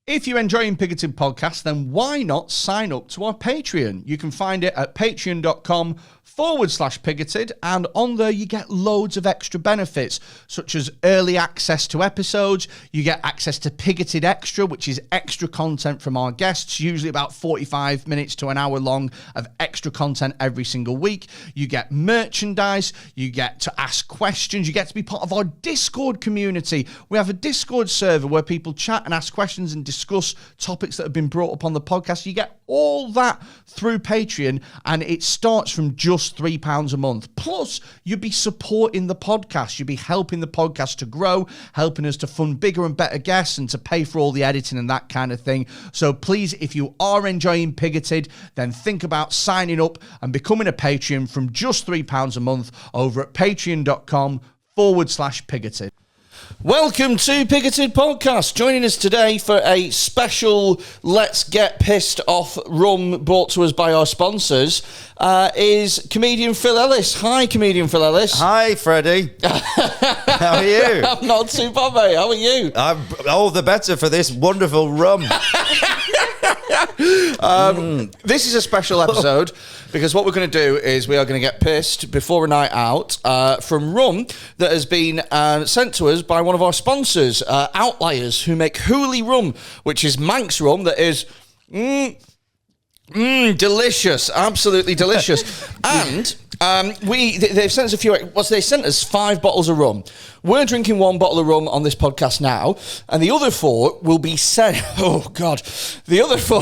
If you're enjoying Pigoted Podcast, then why not sign up to our Patreon? You can find it at patreon.com/pigoted, and on there you get loads of extra benefits, such as early access to episodes. You get access to Pigoted Extra, which is extra content from our guests, usually about 45 minutes to an hour long of extra content every single week. You get merchandise, you get to ask questions, you get to be part of our Discord community. We have a Discord server where people chat and ask questions and discuss topics that have been brought up on the podcast. You get all that through Patreon, and it starts from just £3 a month. Plus, you'd be supporting the podcast. You'd be helping the podcast to grow, helping us to fund bigger and better guests and to pay for all the editing and that kind of thing. So please, if you are enjoying Pigoted, then think about signing up and becoming a Patreon from just £3 a month over at patreon.com/pigoted. Welcome to Pigoted Podcast. Joining us today for a special Let's Get Pissed Off rum brought to us by our sponsors is comedian Phil Ellis. Hi, comedian Phil Ellis. Hi, Freddie. How are you? I'm not too bad, mate. How are you? I'm all the better for this wonderful rum. This is a special episode because what we're going to do is we are going to get pissed before a night out from rum that has been sent to us by one of our sponsors, Outliers, who make Hooli rum, which is Manx rum that is delicious, absolutely delicious. And they've sent us a few. They sent us 5 bottles of rum. We're drinking 1 bottle of rum on this podcast now, and the other 4 will be sent. Oh God, the other 4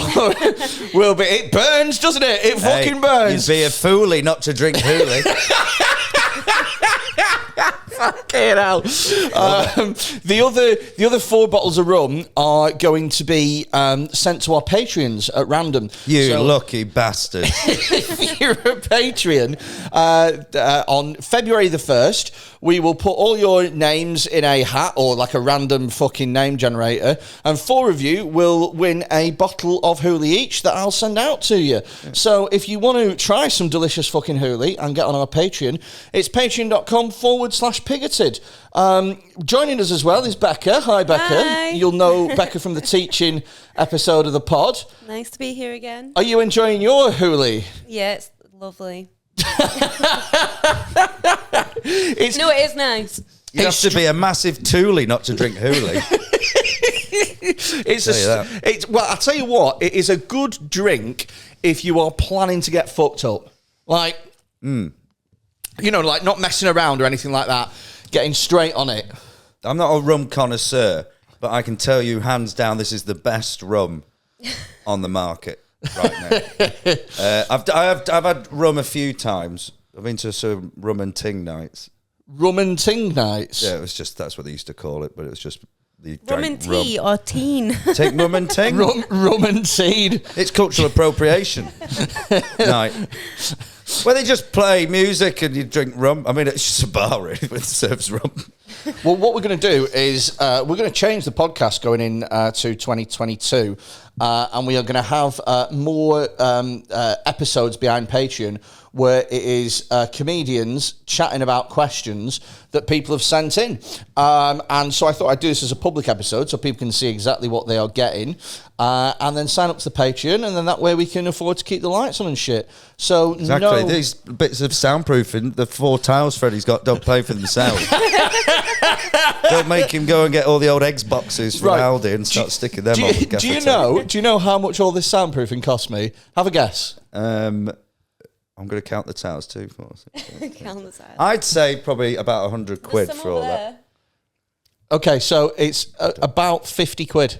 will be. It burns, doesn't it? It fucking burns. You'd be a foolie not to drink Hooli. Fucking hell. The other 4 bottles of rum are going to be sent to our Patreons at random. You lucky bastard. If you're a Patreon, on February the 1st, we will put all your names in a hat or like a random fucking name generator, and 4 of you will win a bottle of Hooli each that I'll send out to you. Yeah. So if you want to try some delicious fucking Hooli and get on our Patreon, it's patreon.com/pigoted. Joining us as well is Becca. Hi, Becca. Hi. You'll know Becca from the teaching episode of the pod. Nice to be here again. Are you enjoying your Hooli? Yeah, it's lovely. It is nice. You have to be a massive toolie not to drink Hooli. Well, I'll tell you what, it is a good drink if you are planning to get fucked up. Like, you know, like not messing around or anything like that, getting straight on it. I'm not a rum connoisseur, but I can tell you hands down this is the best rum on the market right now. I've had rum a few times. I've been to some rum and ting nights. Rum and ting nights? Yeah, it was just, that's what they used to call it, but it was just... Rum and tea or teen? Take rum and ting. Rum and teen. It's cultural appropriation night. Where they just play music and you drink rum. I mean, it's just a bar, really, that serves rum. Well, what we're going to do is we're going to change the podcast going in to 2022, and we are going to have more episodes behind Patreon where it is comedians chatting about questions that people have sent in. And so I thought I'd do this as a public episode so people can see exactly what they are getting, and then sign up to the Patreon, and then that way we can afford to keep the lights on and shit. So exactly, these bits of soundproofing, the 4 tiles Freddie's got, don't play for themselves. Don't make him go and get all the old eggs boxes from Aldi and start sticking them on the gaffer tape. Do you know how much all this soundproofing cost me? Have a guess. I'm going to count the tiles too. Count the tiles. I'd say probably about 100 quid for all that. Okay, so it's about 50 quid.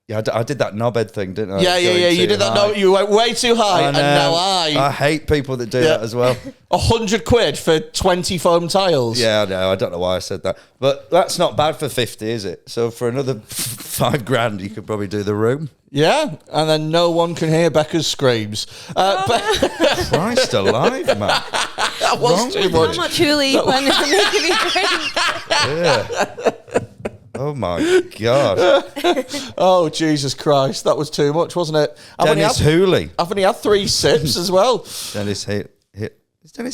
Yeah, I did that knobhead thing, didn't I? Yeah. You did that. No, you went way too high, and now I hate people that do that as well. 100 quid for 20 foam tiles. Yeah, I know. I don't know why I said that, but that's not bad for 50, is it? So for another 5 grand, you could probably do the room. Yeah, and then no one can hear Becca's screams. Christ alive, man! That was too much. How much Hooli when it's making me drink? Yeah. Oh my God. Oh Jesus Christ, that was too much, wasn't it? Dennis Hooli. I've only had 3 sips as well. Is Dennis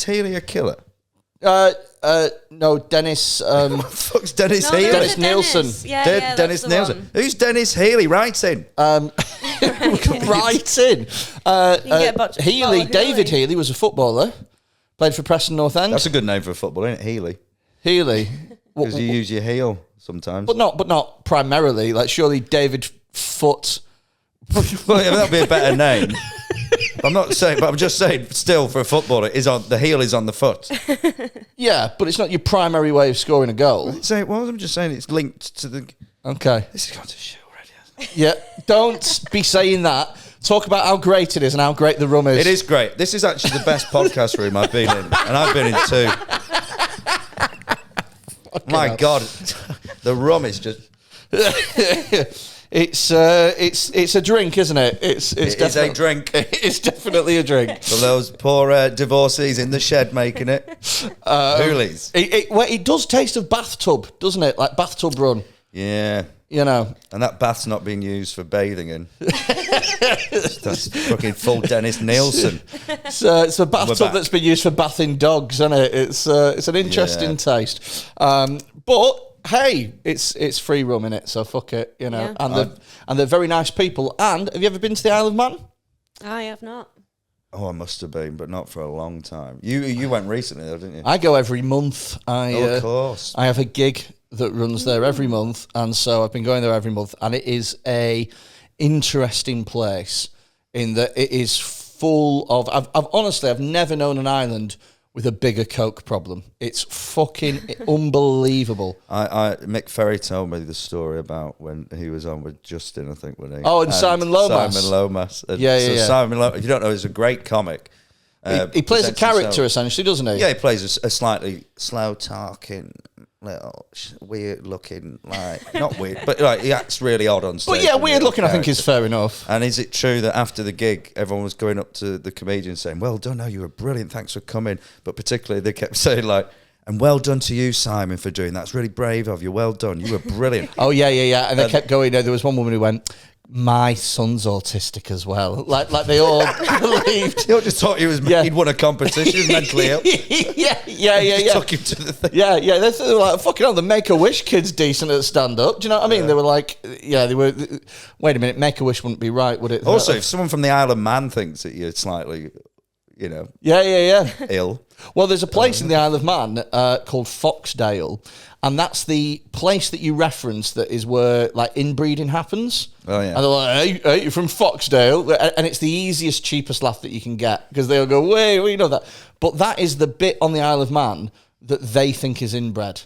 Healy a killer? No, Dennis. What the fuck's Dennis No, Healy? there was Dennis a Nielsen. Yeah, yeah, Dennis that's the Nielsen. one. Who's Dennis Healy? Right in. Right in. get a bottle Healy, of David Healy. Healy was a footballer. Played for Preston North End. That's a good name for a football, isn't it? Healy. Healy. Because you use your heel sometimes. But not primarily. Like, surely David Foot. Well, yeah, that'd be a better name. I'm not saying, but I'm just saying. Still, for a footballer, the heel is on the foot. Yeah, but it's not your primary way of scoring a goal. So, well, I'm just saying it's linked to the. Okay. This has gone to shit already, hasn't it? Yeah, don't be saying that. Talk about how great it is and how great the rum is. It is great. This is actually the best podcast room I've been in, and I've been in two. My God, the rum is just. It's a drink, isn't it? It's It is a drink. It's definitely a drink. For those poor divorcees in the shed making it. Hoolies. It does taste of bathtub, doesn't it? Like bathtub run. Yeah. You know. And that bath's not being used for bathing in. That's fucking full Dennis Nielsen. It's a bathtub that's been used for bathing dogs, isn't it? It's an interesting taste. But hey, it's free rum in it, so fuck it, you know. Yeah. And they're very nice people. And have you ever been to the Isle of Man? I have not. Oh, I must have been, but not for a long time. You went recently, though, didn't you? I go every month. Of course. I have a gig that runs there every month, and so I've been going there every month, and it is a interesting place in that it is full of. I've never known an island with a bigger coke problem. It's fucking unbelievable. Mick Ferry told me the story about when he was on with Justin, I think, when he. Oh, and Simon Lomas. Simon Lomas. And Yeah. Simon Lomas, if you don't know, he's a great comic. He plays a presents character himself- essentially, doesn't he? Yeah, he plays a slightly slow talking, little weird looking, like not weird, but like he acts really odd on stage. But yeah, weird looking. I think is fair enough. And is it true that after the gig, everyone was going up to the comedian saying, "Well done, no, you were brilliant, thanks for coming." But particularly, they kept saying like, "And well done to you, Simon, for doing that. It's really brave of you. Well done, you were brilliant." Oh yeah. And they kept going. There was one woman who went, "My son's autistic as well." Like they all believed. They all just thought he'd won a competition, he was mentally ill. Yeah. Took him to the thing. Yeah. They were like, fucking hell, the Make-A-Wish kids decent at stand-up. Do you know what I mean? They were like, they were. Wait a minute, Make-A-Wish wouldn't be right, would it? Also, if someone from the Isle of Man thinks that you're slightly, Yeah. ill. Well, there's a place in the Isle of Man called Foxdale, and that's the place that you reference that is where like inbreeding happens. Oh, yeah. And they're like, hey, you're from Foxdale, and it's the easiest, cheapest laugh that you can get because they'll go, wait, we know that. But that is the bit on the Isle of Man that they think is inbred,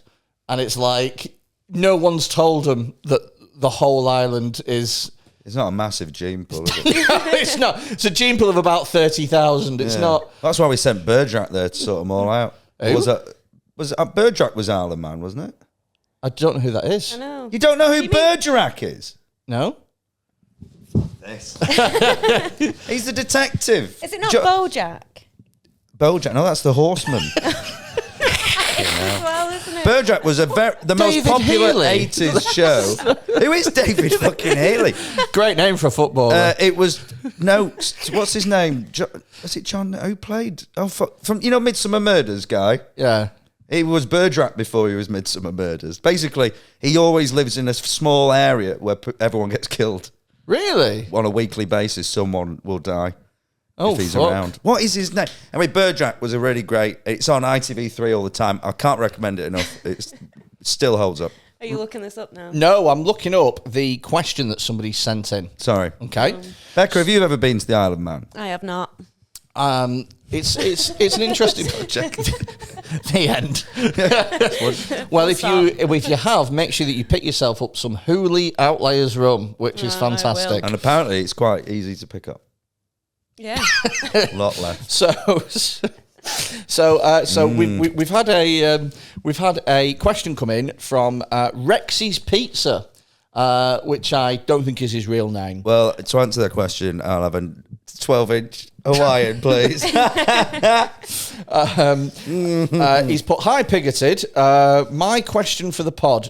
and it's like no one's told them that the whole island is. It's not a massive gene pool, is it? No, it's not. It's a gene pool of about 30,000. It's not. That's why we sent Bergerac there to sort them all out. Who? Was Bergerac was Isle of Man, wasn't it? I don't know who that is. I know. You don't know who Bergerac is? No. This. He's the detective. Is it not Bojack? Bojack? No, that's the horseman. As well, isn't it? Bergerac was the most David popular Healy. 80s show. Who is David fucking Healy? Great name for a footballer. It was what's his name? Was it John? Who played? Oh, from Midsummer Murders guy. Yeah. He was Bergerac before he was Midsummer Murders. Basically, he always lives in a small area where everyone gets killed. Really? On a weekly basis, someone will die Oh, if he's fuck. around. What is his name? Anyway, Bergerac was a really great. It's on ITV3 all the time. I can't recommend it enough. It still holds up. Are you looking this up now? No, I'm looking up the question that somebody sent in. Sorry. Okay. Becca, have you ever been to the Isle of Man? I have not. It's an interesting Check. the end. Well, if you have, make sure that you pick yourself up some Hooley Outliers rum, which is I will. fantastic. And apparently, it's quite easy to pick up. Yeah. A lot left. So we've had a question come in from Rexy's Pizza, which I don't think is his real name. Well, to answer that question, I'll have a 12-inch Hawaiian, please. He's put, "Hi, Pigoted. My question for the pod, ...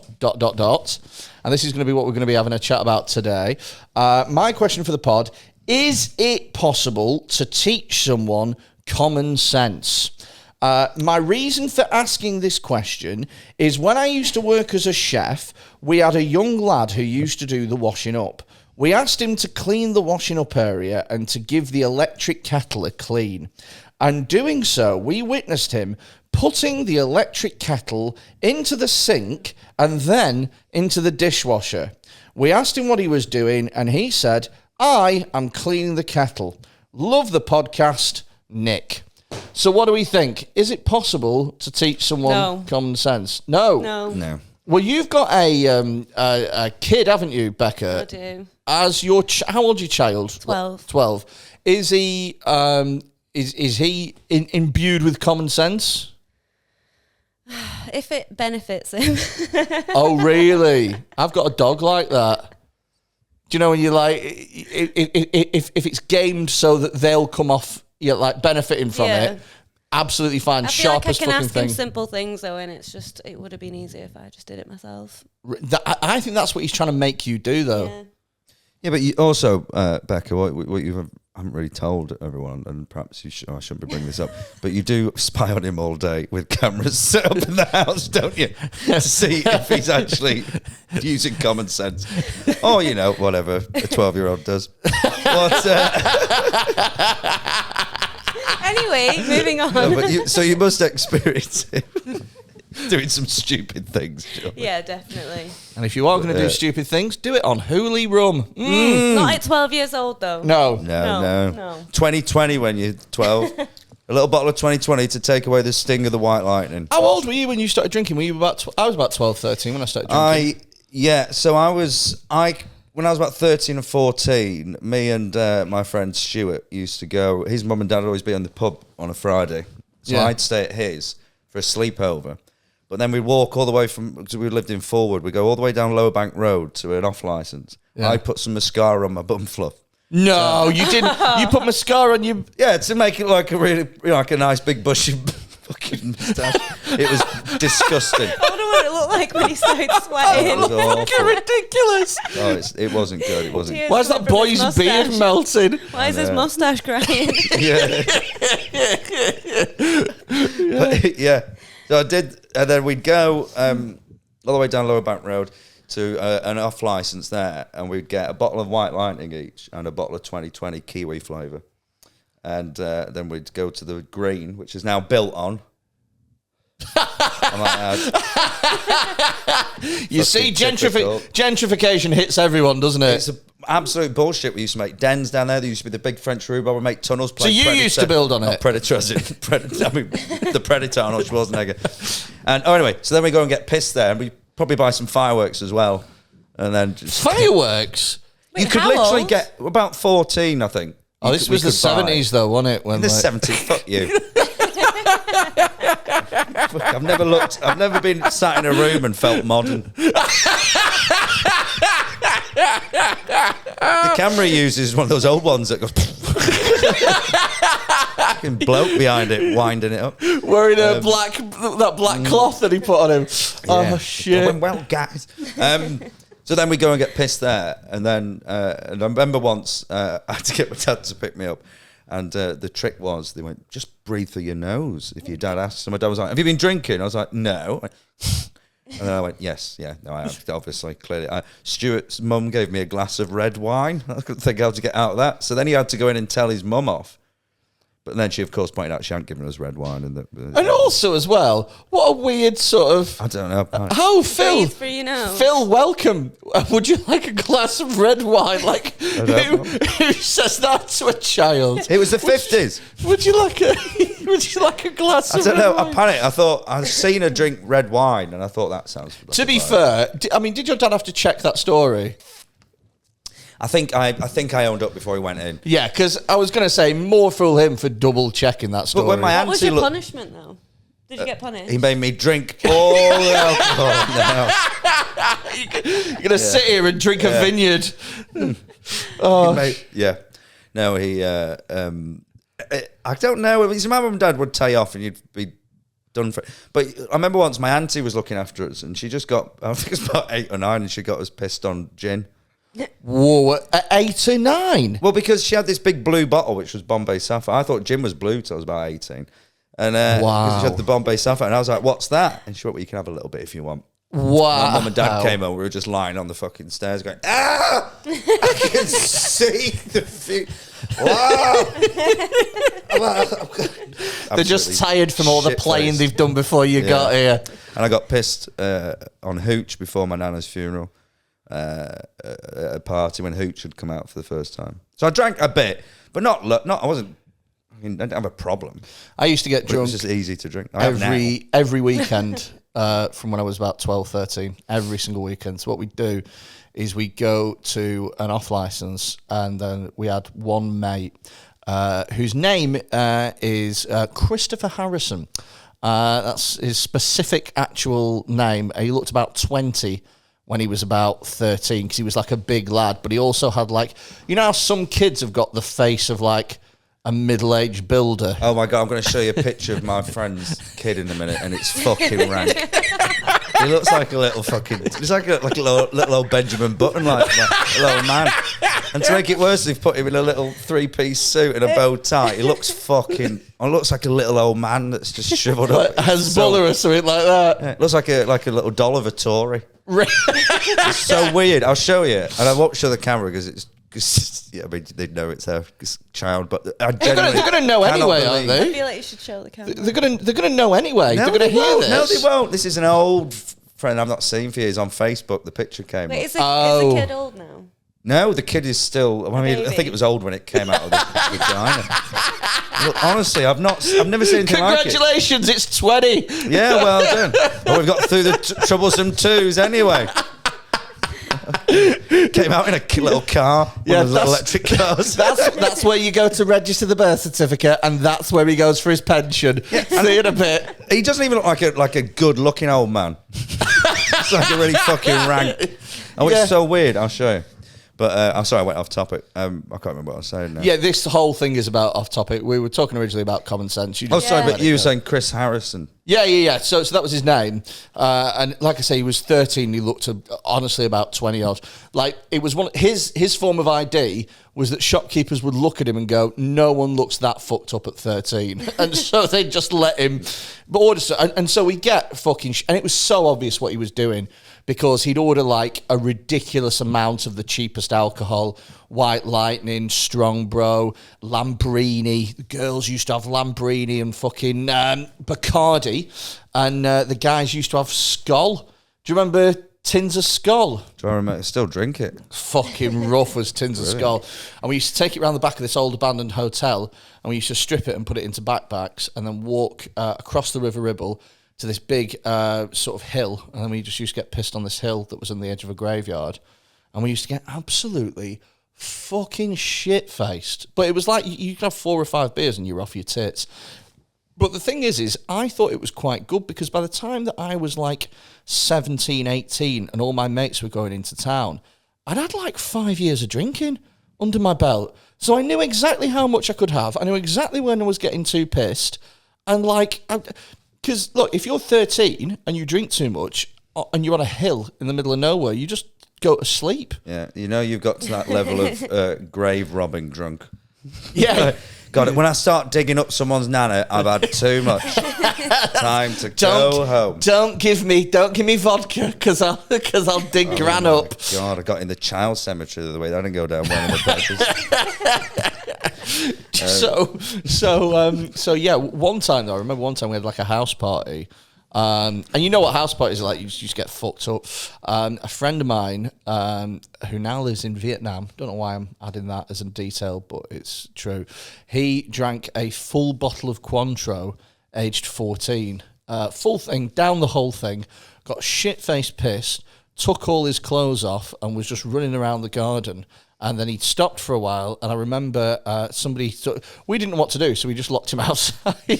And this is going to be what we're going to be having a chat about today. My question for the pod, is it possible to teach someone common sense? My reason for asking this question is when I used to work as a chef, we had a young lad who used to do the washing up. We asked him to clean the washing up area and to give the electric kettle a clean. And doing so, we witnessed him putting the electric kettle into the sink and then into the dishwasher. We asked him what he was doing, and he said, I am cleaning the kettle. Love the podcast, Nick. So what do we think? Is it possible to teach someone common sense? No. No. Well, you've got a kid, haven't you, Becca? I do. As your how old's your child? 12. 12. Is he is he imbued with common sense? If it benefits him. Oh, really? I've got a dog like that. Do you know when you're like, if it's gamed so that they'll come off, you're like benefiting from it, absolutely fine. I feel like I Sharpest can fucking ask thing. him simple things though, and it would have been easier if I just did it myself. I think that's what he's trying to make you do, though. Yeah, but you also, Becca, what you haven't really told everyone, and perhaps I shouldn't be bringing this up, but you do spy on him all day with cameras set up in the house, don't you? To see if he's actually using common sense. Or, whatever a 12-year-old does. Anyway, moving on. No, so you must experience him doing some stupid things, Joe. Mm. Yeah, definitely. And if you are going to do stupid things, do it on Hooli Rum. Not at 12 years old, though. No. 2020 when you're 12. A little bottle of 2020 to take away the sting of the white lightning. How old were you when you started drinking? Were you I was about 12, 13 when I started drinking. When I was about 13 or 14, me and my friend Stuart used to go. His mum and dad would always be on the pub on a Friday. So I'd stay at his for a sleepover. But then we'd walk all the way because we lived in Forward. We'd go all the way down Lower Bank Road to an off licence. Yeah. I put some mascara on my bum fluff. No, you didn't. You put mascara on your... Yeah, to make it like a really, like a nice big bushy fucking moustache. It was disgusting. I wonder what it looked like when he started sweating. It was awful. Ridiculous. Oh, it wasn't good. It wasn't. Why's that boy's beard melting? Why is his moustache crying? Yeah. So I did, and then we'd go all the way down Lower Bank Road to an off licence there, and we'd get a bottle of White Lightning each and a bottle of 2020 kiwi flavour. And then we'd go to the Green, which is now built on. You see, gentrification hits everyone, doesn't it? It's absolute bullshit. We used to make dens down there. There used to be the big French rhubarb. We make tunnels. So you used to build on it? Predator, as in the Predator, Arnold Schwarzenegger. And anyway, so then we go and get pissed there, and we probably buy some fireworks as well. And then fireworks? You could literally get about 14, I think. Oh, this was the 70s, though, wasn't it? In the 70s, fuck you. I've never been sat in a room and felt modern. The camera uses one of those old ones that goes fucking bloke behind it, winding it up. Wearing that black cloth that he put on him. Yeah. Oh, shit. Well, guys. So then we go and get pissed there. And then and I remember once I had to get my dad to pick me up. And the trick was, they went, just breathe through your nose if your dad asks. And my dad was like, have you been drinking? I was like, no. And then I went, yes, no, I have, obviously, clearly. Stuart's mum gave me a glass of red wine. I couldn't think how to get out of that. So then he had to go in and tell his mum off. But then she, of course, pointed out she hadn't given us red wine. And also, as well, what a weird sort of... I don't know. How, Phil? For you know. Phil, welcome. Would you like a glass of red wine? Like, who says that to a child? It was the 50s. Would you like a glass of red wine? I don't know. I panicked. I thought, I'd seen her drink red wine, and I thought that sounds... To be fair, did your dad have to check that story? I think I owned up before he went in. Yeah, because I was going to say, more fool him for double checking that story. But when my what was your punishment, though? Did you get punished? He made me drink all the alcohol in the house. You're going to sit here and drink a vineyard. No, he... I don't know. My mum and dad would tie off and you'd be done for it. But I remember once my auntie was looking after us and she just got... I think it was about 8 or 9 and she got us pissed on gin. Whoa, at 8 or 9? Well, because she had this big blue bottle, which was Bombay Sapphire. I thought gin was blue till I was about 18. And because she had the Bombay Sapphire, and I was like, "What's that?" And she went, "Well, you can have a little bit if you want." Wow. My mum and dad came over. We were just lying on the fucking stairs, going, "Ah, I can see the view." Wow. They're just tired from all the playing they've done before you got here. And I got pissed on Hooch before my nana's funeral at a party when Hooch had come out for the first time. So I drank a bit, but not. I wasn't. I didn't have a problem. I used to get drunk. It was just easy to drink. Every weekend from when I was about 12, 13. Every single weekend. So what we do is we go to an off license, and then we had one mate whose name is Christopher Harrison. That's his specific actual name. He looked about 20 when he was about 13 because he was like a big lad, but he also had like, you know how some kids have got the face of like a middle-aged builder. Oh my God, I'm going to show you a picture of my friend's kid in a minute, and it's fucking rank. He looks like a little fucking... He's like a little old Benjamin Button, like a little man. And to make it worse, they've put him in a little three-piece suit and a bow tie. He looks fucking... He looks like a little old man that's just shriveled up. Like Hezbollah or something like that. Yeah, it looks like a little doll of a Tory. It's so weird. I'll show you. And I won't show the camera because it's... I mean, they know it's a child, but they're going to know anyway, aren't they? I feel like you should show the camera. They're going to know anyway. No, they're going to hear this. No, they won't. This is an old friend I've not seen for years on Facebook. The picture came Wait, up. is the kid old now? No, the kid is still... I mean, I think it was old when it came out of the vagina. Look, honestly, I've never seen anything like it. Congratulations, it's 20. Yeah, well done. Well, we've got through the troublesome twos anyway. Came out in a little car, one of those little electric cars. That's where you go to register the birth certificate, and that's where he goes for his pension. Yeah, see you in a bit. He doesn't even look like a good-looking old man. It's like a really fucking rank. Oh, it's so weird. I'll show you. But I'm sorry, I went off topic. I can't remember what I was saying now. Yeah, this whole thing is about off topic. We were talking originally about common sense. Sorry, but you were saying Chris Harrison. Yeah. So that was his name. And like I say, he was 13. He looked honestly about 20 odd. Like it was his form of ID was that shopkeepers would look at him and go, "No one looks that fucked up at 13," and so they just let him order. And so we get fucking, and it was so obvious what he was doing. Because he'd order like a ridiculous amount of the cheapest alcohol, White Lightning, Strong Bro, Lambrini. The girls used to have Lambrini and fucking Bacardi. And the guys used to have Skoll. Do you remember tins of Skoll? Do I remember? Still drink it. Fucking rough was tins of Skoll. And we used to take it around the back of this old abandoned hotel, and we used to strip it and put it into backpacks and then walk across the River Ribble to this big sort of hill, and then we just used to get pissed on this hill that was on the edge of a graveyard, and we used to get absolutely fucking shit-faced. But it was like you could have 4 or 5 beers and you're off your tits. But the thing is I thought it was quite good because by the time that I was like 17, 18 and all my mates were going into town, I'd had like 5 years of drinking under my belt. So I knew exactly how much I could have. I knew exactly when I was getting too pissed. And like... Because, look, if you're 13 and you drink too much and you're on a hill in the middle of nowhere, you just go to sleep. Yeah, you've got to that level of grave robbing drunk. Yeah. Got it. When I start digging up someone's nana, I've had too much time to go home. Don't give me vodka because I'll dig Gran up. God, I got in the child cemetery the other way. That didn't go down well in the practice. So yeah. One time though, I remember one time we had like a house party. And you know what house parties are like, you just get fucked up. A friend of mine who now lives in Vietnam, don't know why I'm adding that as a detail, but it's true. He drank a full bottle of Cointreau, aged 14. Full thing, down the whole thing, got shit-faced pissed, took all his clothes off and was just running around the garden. And then he stopped for a while, and I remember we didn't know what to do, so we just locked him outside. I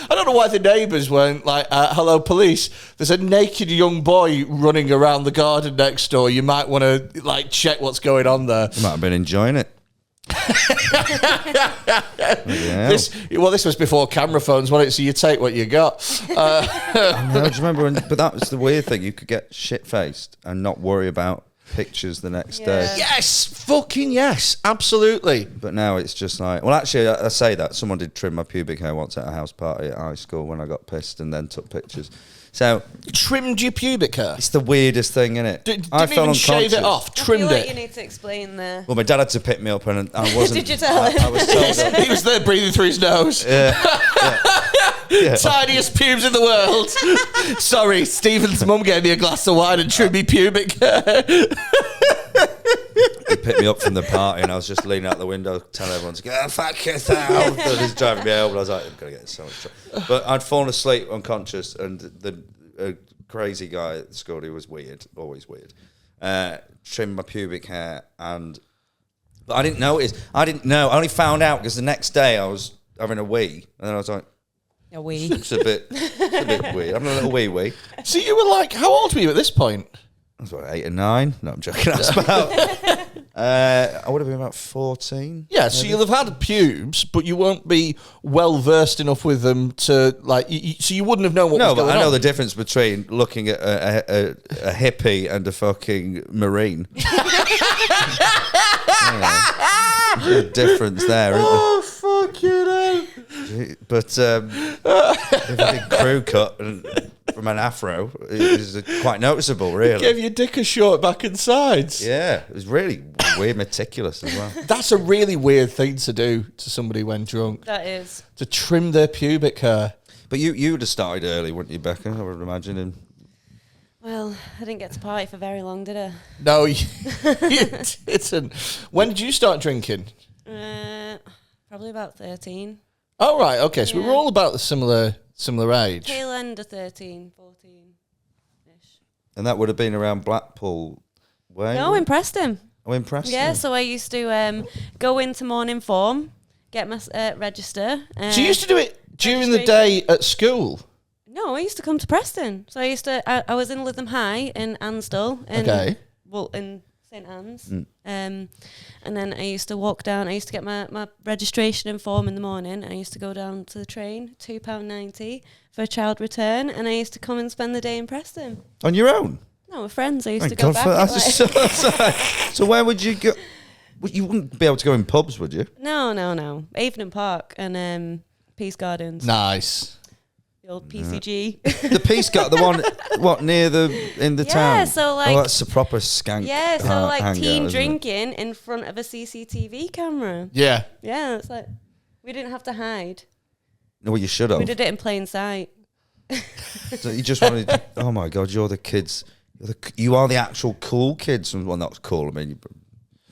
don't know why the neighbours weren't like, hello, police. There's a naked young boy running around the garden next door. You might want to like check what's going on there. You might have been enjoying it. This was before camera phones, wasn't it? So you take what you got. I know, do you remember but that was the weird thing. You could get shit-faced and not worry about pictures the next day. Yes, fucking yes, absolutely. But now it's just like, well, actually, I say that someone did trim my pubic hair once at a house party at high school when I got pissed and then took pictures. So Trimmed your pubic hair? it's the weirdest thing, isn't it? Didn't even shave it off, trimmed I feel like it. you need to explain the... Well, my dad had to pick me up, and I wasn't. Did you tell him? I was told that. He was there breathing through his nose. Yeah. Tiniest pubes in the world. Sorry, Stephen's mum gave me a glass of wine and trimmed me pubic hair. He picked me up from the party, and I was just leaning out the window, telling everyone to go fuck yourself. And he's driving me home, and I was like, I'm gonna get so much trouble. But I'd fallen asleep unconscious, and the crazy guy at the school, who was weird, always weird, trimmed my pubic hair, but I didn't notice. I didn't know. I only found out because the next day I was having a wee, and then I was like, A wee. it's a bit weird. I'm having a little wee. So you were like, how old were you at this point? I was about 8 or 9. No, I'm joking. I was about. I would have been about 14. Yeah, so you'll have had pubes, but you won't be well versed enough with them to like. So you wouldn't have known what was No, going but on. I know the difference between looking at a hippie and a fucking marine. The difference there, isn't Oh fucking hell! there? But the fucking crew cut from an afro is quite noticeable, really. Gave your dick a short back and sides. Yeah, it was really weird, meticulous as well. That's a really weird thing to do to somebody when drunk. That is. To trim their pubic hair. But you would have started early, wouldn't you, Becca? I would imagine. And Well, I didn't get to party for very long, did I? No, you didn't. When did you start drinking? Probably about 13. Oh, right, okay. So we Yeah. were all about the similar age. Tail end of 13, 14-ish. and that would have been around Blackpool way. No, in Preston. Oh, in Preston. Yeah, so I used to go into morning form, get my register. So you used to do it during the day at school? No, I used to come to Preston. So I was in Lytham High in Ansdell. Okay. Well, in St Anne's. And then I used to walk down. I used to get my registration and form in the morning. I used to go down to the train, £2.90 for a child return. And I used to come and spend the day in Preston. On your own? No, with friends. I used Thank to go God back. for that. So where would you go? You wouldn't be able to go in pubs, would you? No. Evening Park and Peace Gardens. Nice. The old PCG. The Peace Garden, the one, in the town? Yeah, so like... Oh, that's a proper skank. Yeah, so like hangout, teen isn't it? drinking in front of a CCTV camera. Yeah. Yeah, it's like... We didn't have to hide. No, well, you should have. We did it in plain sight. So you just wanted. Oh my God, you're the kids. You are the actual cool kids. Well, not cool. I mean,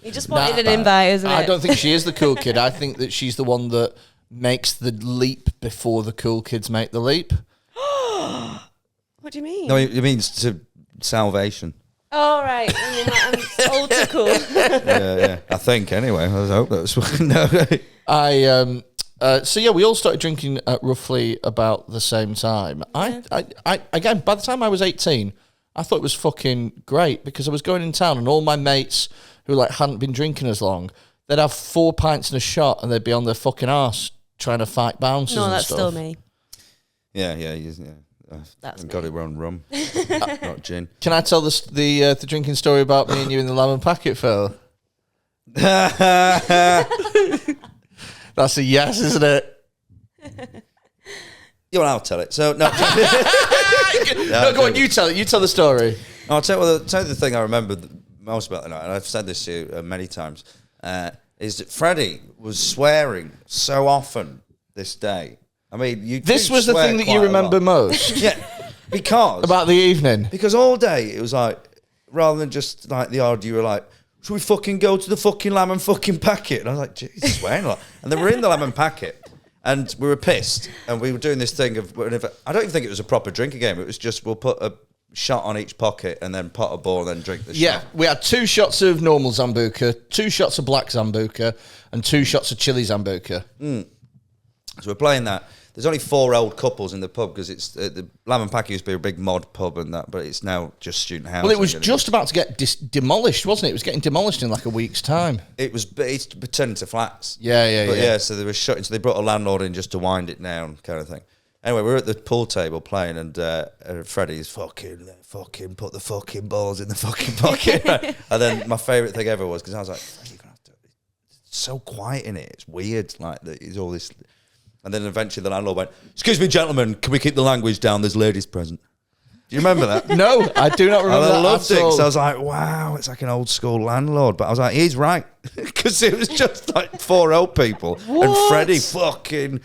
You just wanted an invite, isn't it? I don't think she is the cool kid. I think that she's the one that makes the leap before the cool kids make the leap. What do you mean? no, it means to salvation. Oh, right. I mean, I'm old to cool. Yeah. I think anyway. I hope that's no. So yeah, we all started drinking at roughly about the same time. Yeah. I again, by the time I was 18, I thought it was fucking great because I was going in town and all my mates who like hadn't been drinking as long, they'd have 4 pints and a shot and they'd be on their fucking arse trying to fight bouncers. No, and that's stuff. still me. Yeah. That's Thank God it were on rum, not gin. Can I tell the drinking story about me and you in the lemon packet, Phil? That's a yes, isn't it? Yeah, well, I'll tell it. So no. No, go on, you tell it. You tell the story. I'll tell you the thing I remember most about the night, and I've said this to you many times, is that Freddie was swearing so often this day. I mean, This was the thing that you remember most Yeah, because about the evening. Because all day it was like, rather than just like the odd, you were like, should we fucking go to the fucking lemon fucking packet? And I was like, Jesus, swearing a lot. And then we're in the lemon packet, and we were pissed, and we were doing this thing of whenever, I don't even think it was a proper drinking game. It was just we'll put a shot on each pocket and then pot a ball and then drink the Yeah, shot. we had 2 shots of normal Zambuca, 2 shots of black Zambuca, and 2 shots of chili Zambuca. So we're playing that. There's only 4 old couples in the pub because it's the Lemon Packet used to be a big mod pub and that, but it's now just student housing. Well, it was and just about to get demolished, wasn't it? It was getting demolished in like a week's time. it's turned into flats. Yeah. But yeah, so they were shutting. So they brought a landlord in just to wind it down, kind of thing. Anyway, we were at the pool table playing, and Freddie's fucking put the fucking balls in the fucking pocket. And then my favourite thing ever was, because I was like, you're gonna have to, it's so quiet in it, it's weird, like it's all this. And then eventually the landlord went, "Excuse me, gentlemen, can we keep the language down? There's ladies present." Do you remember that? No, I do not remember that. I loved at it, all. because I was like, wow, it's like an old school landlord. But I was like, he's right, because it was just like 4 old people. What? And Freddie fucking.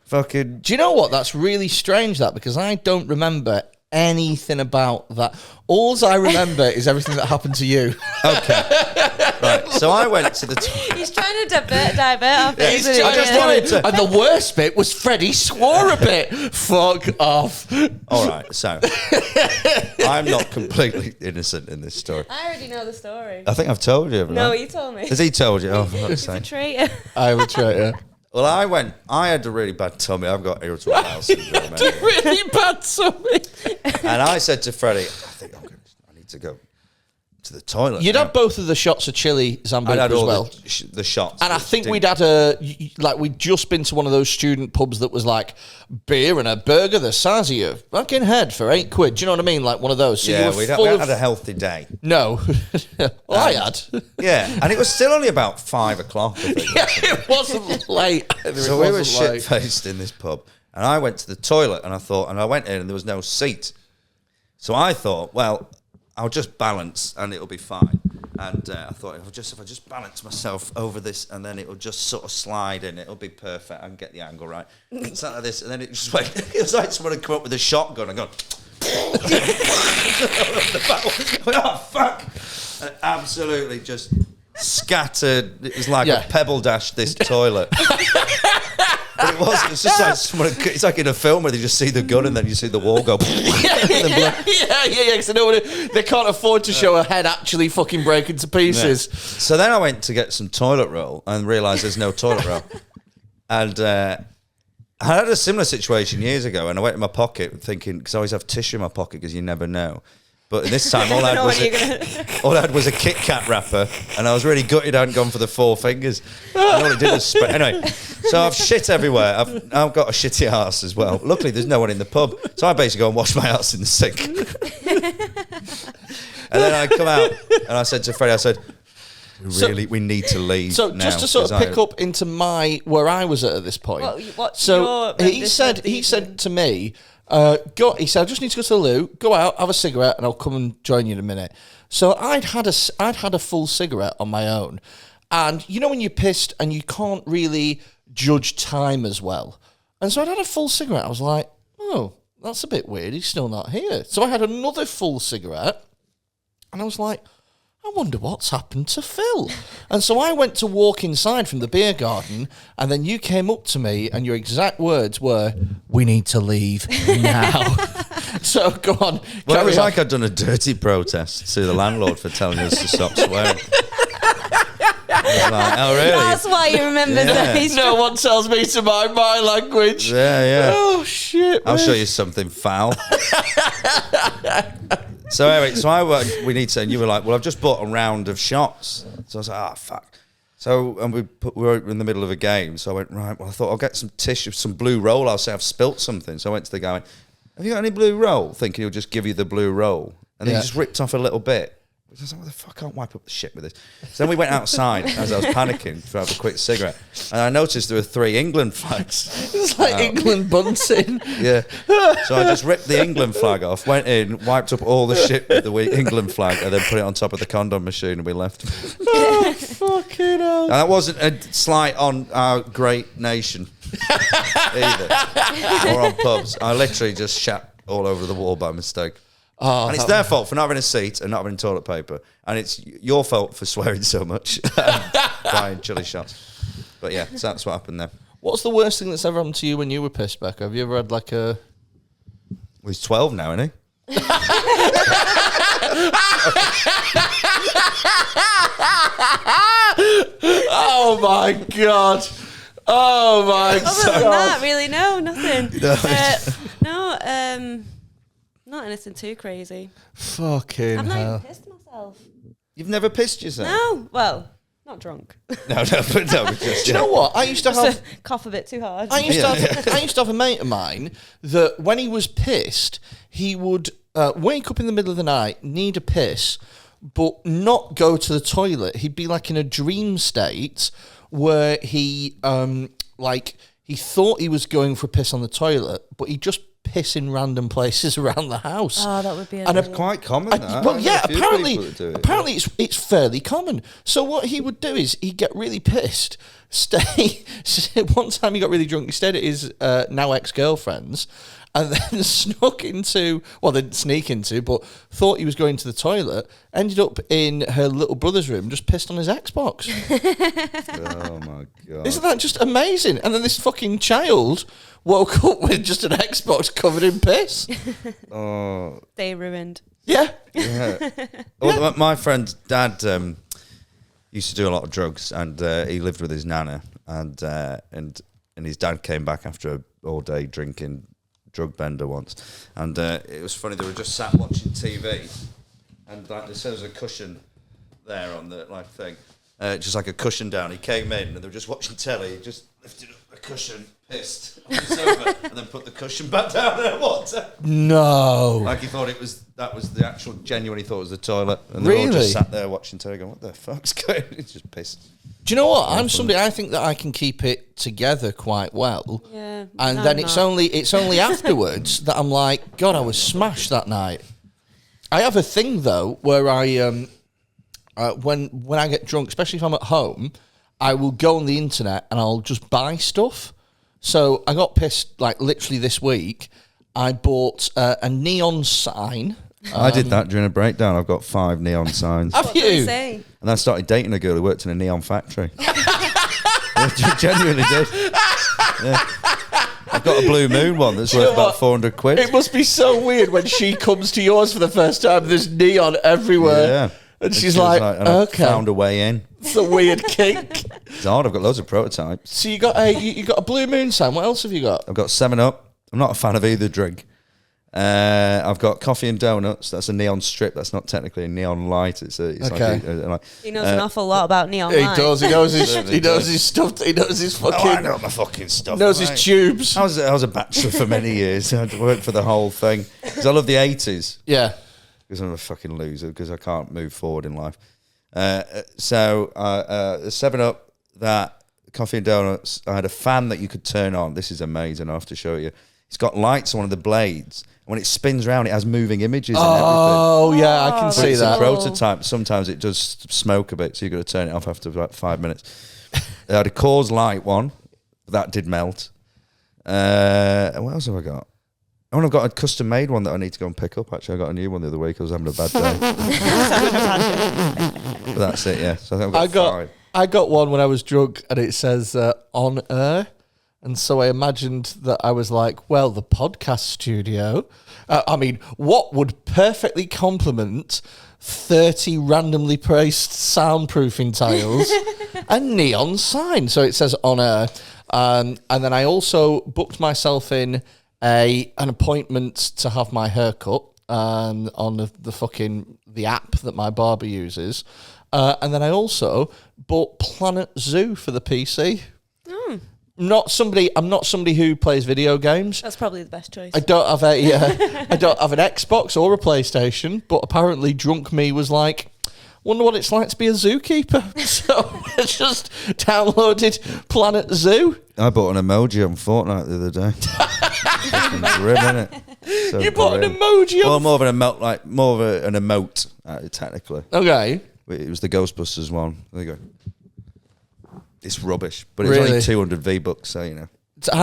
Do you know what? That's really strange, that, because I don't remember anything about that. All I remember is everything that happened to you. Okay. Right. So I went to the He's trying to divert off it. He's isn't he? I just wanted to. And the worst bit was Freddie swore a bit. Fuck off. All right. So I'm not completely innocent in this story. I already know the story. I think I've told you. No, you told me. Has he told you? Oh, for fuck's He's a sake. traitor. I would try it. Well, I had a really bad tummy. I've got irritable bowel syndrome. Anyway. Really bad tummy. And I said to Freddie, I need to go to the toilet. You'd had both of the shots of chili I'd Zambuca had as all well. the shots. And I think we'd had we'd just been to one of those student pubs that was like beer and a burger the size of your fucking head for £8. Do you know what I mean? Like one of those. So yeah, you were we full hadn't of... had a healthy day. No. Well, I had. Yeah, and it was still only about 5 o'clock. I think. Yeah, it wasn't late. So we were shit-faced in this pub, and I went to the toilet, and I went in, and there was no seat. So I thought, well, I'll just balance, and it'll be fine. And I thought, if I just balance myself over this, and then it'll just sort of slide in, it'll be perfect. I can get the angle right. Something like this, and then it just went. It was like someone had come up with a shotgun and gone. Oh fuck! And absolutely just scattered. It was like a pebble dash. This toilet. But it wasn't. It's just like someone. It's like in a film where they just see the gun and then you see the wall go. yeah. Because they can't afford to show a head actually fucking breaking to pieces. Yeah. So then I went to get some toilet roll and realised there's no toilet roll. And I had a similar situation years ago, and I went in my pocket thinking, because I always have tissue in my pocket because you never know. But this time all I had was a Kit Kat wrapper, and I was really gutted I hadn't gone for the 4 fingers. And all it did was anyway, so I've shit everywhere. I've got a shitty arse as well. Luckily, there's no one in the pub, so I basically go and wash my arse in the sink. And then I come out, and I said to Freddie, we need to leave. So now, just to sort of pick up into where I was at this point. He said to me, he said, I just need to go to the loo, go out, have a cigarette, and I'll come and join you in a minute. So I'd had a full cigarette on my own. And you know when you're pissed and you can't really judge time as well. And so I'd had a full cigarette. I was like, oh, that's a bit weird. He's still not here. So I had another full cigarette. And I was like, I wonder what's happened to Phil. And so I went to walk inside from the beer garden, and then you came up to me, and your exact words were, "We need to leave now." So go on. Well, it was like I'd done a dirty protest to the landlord for telling us to stop swearing. Like, oh, really? That's why you remember that. No one tells me to mind my language. Yeah. Oh, shit, I'll show you something foul. So anyway, we need to, and you were like, well, I've just bought a round of shots. So I was like, fuck. So, and we were in the middle of a game, so I went, right, well, I thought I'll get some tissue, some blue roll. I'll say I've spilt something. So I went to the guy and went, have you got any blue roll? Thinking he'll just give you the blue roll. And then he just ripped off a little bit. I was like, what the fuck, I can't wipe up the shit with this. So then we went outside as I was panicking to have a quick cigarette. And I noticed there were 3 England flags. It's like England bunting. Yeah. So I just ripped the England flag off, went in, wiped up all the shit with the England flag, and then put it on top of the condom machine, and we left. Oh, fucking hell. And that wasn't a slight on our great nation either. Or on pubs. I literally just shat all over the wall by mistake. Oh, and it's their fault for not having a seat and not having toilet paper. And it's your fault for swearing so much and buying chili shots. But yeah, so that's what happened there. What's the worst thing that's ever happened to you when you were pissed, Becca? Have you ever had like a... Well, he's 12 now, isn't he? Oh my God. Oh my God. Other than that, really, no, nothing. Not anything too crazy. Fucking I've not hell. even pissed myself. You've never pissed yourself? No, well, not not drunk. No, but just, Do you know what? I used to have... Cough a bit too hard. I used to have a mate of mine that when he was pissed, he would wake up in the middle of the night, need a piss, but not go to the toilet. He'd be like in a dream state where he he thought he was going for a piss on the toilet, but he just piss in random places around the house. Oh, that would be quite common. Well, yeah, apparently it's fairly common. So what he would do is he'd get really pissed, one time he got really drunk, he stayed at his now ex-girlfriend's, and then didn't sneak into, but thought he was going to the toilet, ended up in her little brother's room, just pissed on his Xbox. Oh my God. Isn't that just amazing? And then this fucking child woke up with just an Xbox covered in piss. Oh. They ruined. Yeah. Well, my friend's dad used to do a lot of drugs, and he lived with his nana, and his dad came back after an all-day drinking drug bender once, and it was funny. They were just sat watching TV, and like there was a cushion there on the thing, just like a cushion down. He came in, and they were just watching telly. He just lifted up the cushion, pissed on the sofa, and then put the cushion back down and walked out. No. Like he thought that was the actual genuine. He thought it was the toilet, and they all just sat there watching telly, going, "What the fuck's going?" It's just pissed. Do you know what? I think that I can keep it together quite well. Yeah. And then it's only afterwards that I'm like, God, I was smashed that night. I have a thing though where I when I get drunk, especially if I'm at home, I will go on the internet and I'll just buy stuff. So I got pissed like literally this week. I bought a neon sign. I did that during a breakdown. I've got 5 neon signs. Have you? And I started dating a girl who worked in a neon factory. I genuinely did. Yeah. I've got a Blue Moon one that's worth about 400 quid. It must be so weird when she comes to yours for the first time. There's neon everywhere. Yeah. And she's like, okay. I found a way in. It's a weird kink. It's hard. I've got loads of prototypes. So you got a Blue Moon sign. What else have you got? I've got 7-Up. I'm not a fan of either drink. I've got Coffee and Donuts. That's a neon strip. That's not technically a neon light. It's okay. He knows an awful lot about neon light. He does. He knows his stuff. He knows his fucking. I know my fucking stuff. He knows his tubes. I was a bachelor for many years. I had to work for the whole thing because I love the 80s. Yeah. Because I'm a fucking loser because I can't move forward in life. So 7-Up, that Coffee and Donuts. I had a fan that you could turn on. This is amazing. I have to show you. It's got lights on one of the blades. When it spins around, it has moving images and everything. Oh, yeah, I can see it's that. A prototype. Sometimes it does smoke a bit, so you've got to turn it off after like 5 minutes. I had a Coors Light one. That did melt. And what else have I got? Oh, and I've got a custom-made one that I need to go and pick up, actually. I got a new one the other week. I was having a bad day. But that's it, yeah. So I think I've got 5. I got one when I was drunk, and it says, on air. And so I imagined that I was like, well, the podcast studio. What would perfectly complement 30 randomly placed soundproofing tiles and neon sign? So it says on air. And then I also booked myself in an appointment to have my hair cut on the app that my barber uses. And then I also bought Planet Zoo for the PC. I'm not somebody who plays video games. That's probably the best choice. I don't have I don't have an Xbox or a PlayStation, but apparently drunk me was like, wonder what it's like to be a zookeeper. So I just downloaded Planet Zoo. I bought an emoji on Fortnite the other day. Fucking grim, innit? So you bought an emoji on... Well, more of an emote, technically. Okay. It was the Ghostbusters one. There you go. It's rubbish, but it's Really? only 200 V-Bucks, so, you know. So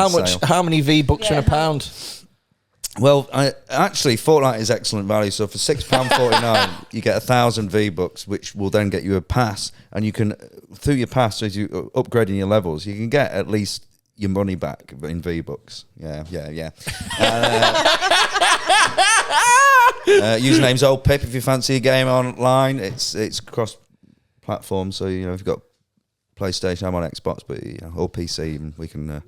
how many V-Bucks in a pound? Well, actually, Fortnite is excellent value. So for £6.49, you get 1,000 V-Bucks, which will then get you a pass. And you can, through your pass, as you upgrading your levels, you can get at least your money back in V-Bucks. Yeah. Username's Old Pip if you fancy a game online. It's cross-platform, so, you know, if you've got PlayStation, I'm on Xbox, but, you know, or PC, and we can...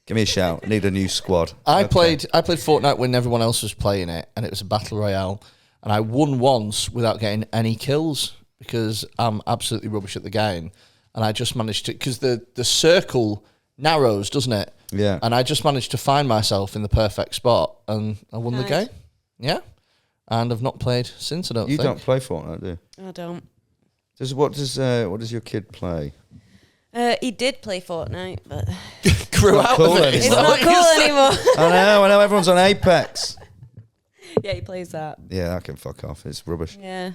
Give me a shout. I need a new squad. I played Fortnite when everyone else was playing it, and it was a battle royale, and I won once without getting any kills. because I'm absolutely rubbish at the game, and I just managed to, because the circle narrows, doesn't it? Yeah. And I just managed to find myself in the perfect spot, and I won the game. Yeah. And I've not played since, I don't think. You don't play Fortnite, do you? I don't. What does your kid play? He did play Fortnite, but Grew out cool of it. anymore. it's not cool anymore. I know, everyone's on Apex. Yeah, he plays that. Yeah, that can fuck off. It's rubbish. Yeah.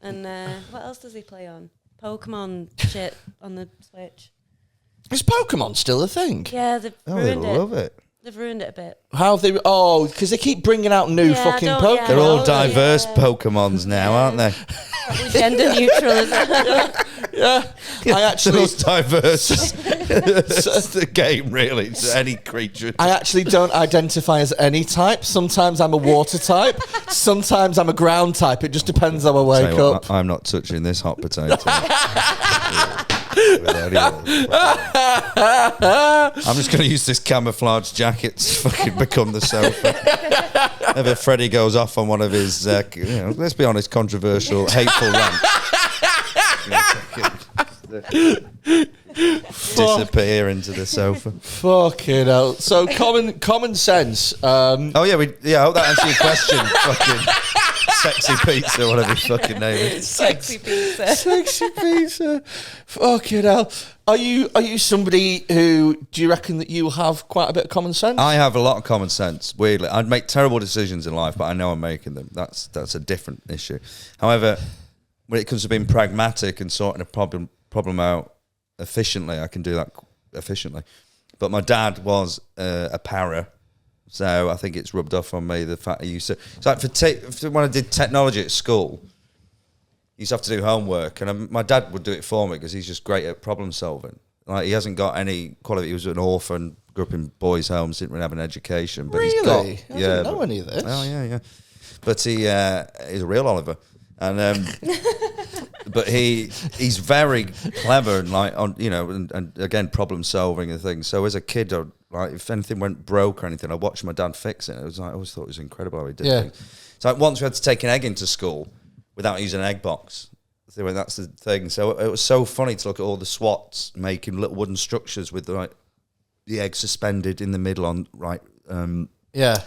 And what else does he play on? Pokemon shit on the Switch. Is Pokemon still a thing? Yeah, they've Oh, they ruined it. love it. They've ruined it a bit. How they? Oh, because they keep bringing out new Yeah, I fucking don't- Pokemon. yeah, They're all Oh, diverse yeah. Pokemons now, aren't they? Probably gender neutral as well. Yeah, I The actually, most diverse it's the game, really. It's any creature. I actually don't identify as any type. Sometimes I'm a water type. Sometimes I'm a ground type. It just depends how I Tell wake you up. what, I'm not touching this hot potato. With anyone. I'm just going to use this camouflage jacket to fucking become the sofa. Whenever Freddie goes off on one of his, let's be honest, controversial, hateful rants. Disappear into the sofa. Fucking hell. So common sense. Oh yeah, I hope that answers your question. Fucking sexy pizza, whatever your fucking name is. Sexy pizza. Sexy pizza. Fucking hell. Are you somebody who, do you reckon that you have quite a bit of common sense? I have a lot of common sense, weirdly. I'd make terrible decisions in life, but I know I'm making them. That's a different issue. However, when it comes to being pragmatic and sorting a problem out efficiently, I can do that efficiently. But my dad was a para, so I think it's rubbed off on me, the fact he used to... It's like when I did technology at school, you used to have to do homework, and my dad would do it for me because he's just great at problem solving. Like, he hasn't got any quality. He was an orphan, grew up in boys' homes, didn't really have an education. But he's got... I didn't know any of this. Oh, yeah. But he's a real Oliver. And but he's very clever and like on and again problem solving and things. So as a kid, like if anything went broke or anything, I watched my dad fix it. It was like I always thought it was incredible how he did things. So like once we had to take an egg into school without using an egg box. So that's the thing. So it was so funny to look at all the SWATs making little wooden structures with like the egg suspended in the middle on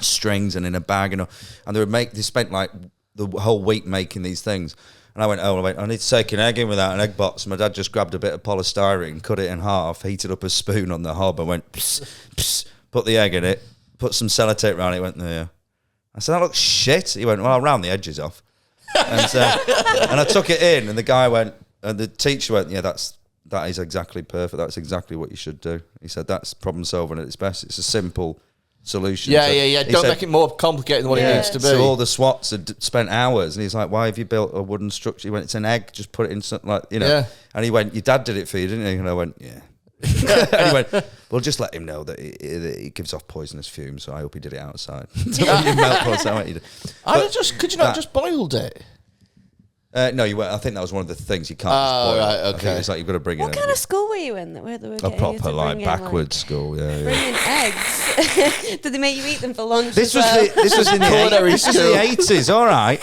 strings and in a bag and they spent like the whole week making these things. And I went, I need to take an egg in without an egg box. My dad just grabbed a bit of polystyrene, cut it in half, heated up a spoon on the hob and went, pss, pss, put the egg in it, put some sellotape around it, went there. I said, that looks shit. He went, well, I'll round the edges off. And I took it in, and the guy went, and the teacher went, yeah, that is exactly perfect. That's exactly what you should do. He said, that's problem solving at its best. It's a simple solution. Yeah. Don't make it more complicated than what it needs to be. So all the SWATs had spent hours, and he's like, why have you built a wooden structure? He went, it's an egg, just put it in something like, Yeah. And he went, your dad did it for you, didn't he? And I went, yeah. And he went, well, just let him know that it gives off poisonous fumes, so I hope he did it outside. So when you melt poison, I want you to... Could you not just boiled it? No, you weren't. I think that was one of the things you can't just Oh, boil. right, I think okay. it's like you've got to bring What it kind of school were you in that where they were a getting you proper to like bring backwards school. in, Yeah. bring in eggs? Did they make you eat them for lunch? This as well? this was in the Culinary 80s. This was school. the 80s. All right.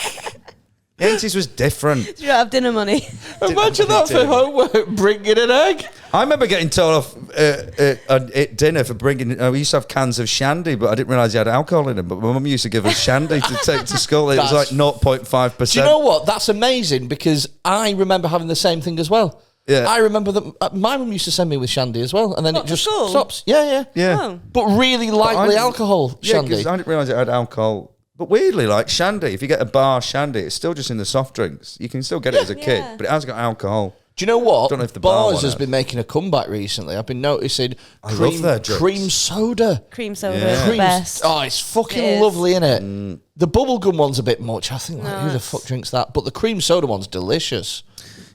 The 80s was different. Do you not have dinner money? Imagine that for homework, bringing an egg. I remember getting told off at dinner for bringing... we used to have cans of shandy, but I didn't realise you had alcohol in them. But my mum used to give us shandy to take to school. It was like 0.5%. Do you know what? That's amazing because I remember having the same thing as well. Yeah. I remember that my mum used to send me with shandy as well, and then What, it for just school? stops. Yeah. Oh. But really lightly alcohol Yeah, shandy. because I didn't realise it had alcohol. But weirdly, like shandy, if you get a bar shandy, it's still just in the soft drinks. You can still get it as a kid, Yeah. but it has got alcohol. Do you know what? Don't know if the bar Bars one has has. been making a comeback recently. I've been noticing love their drinks. cream soda. Cream soda Yeah. is the Cream's- best. Oh, it's fucking It is. lovely, innit? The bubblegum one's a bit much. I think, like, No, who the it's- fuck drinks that? But the cream soda one's delicious.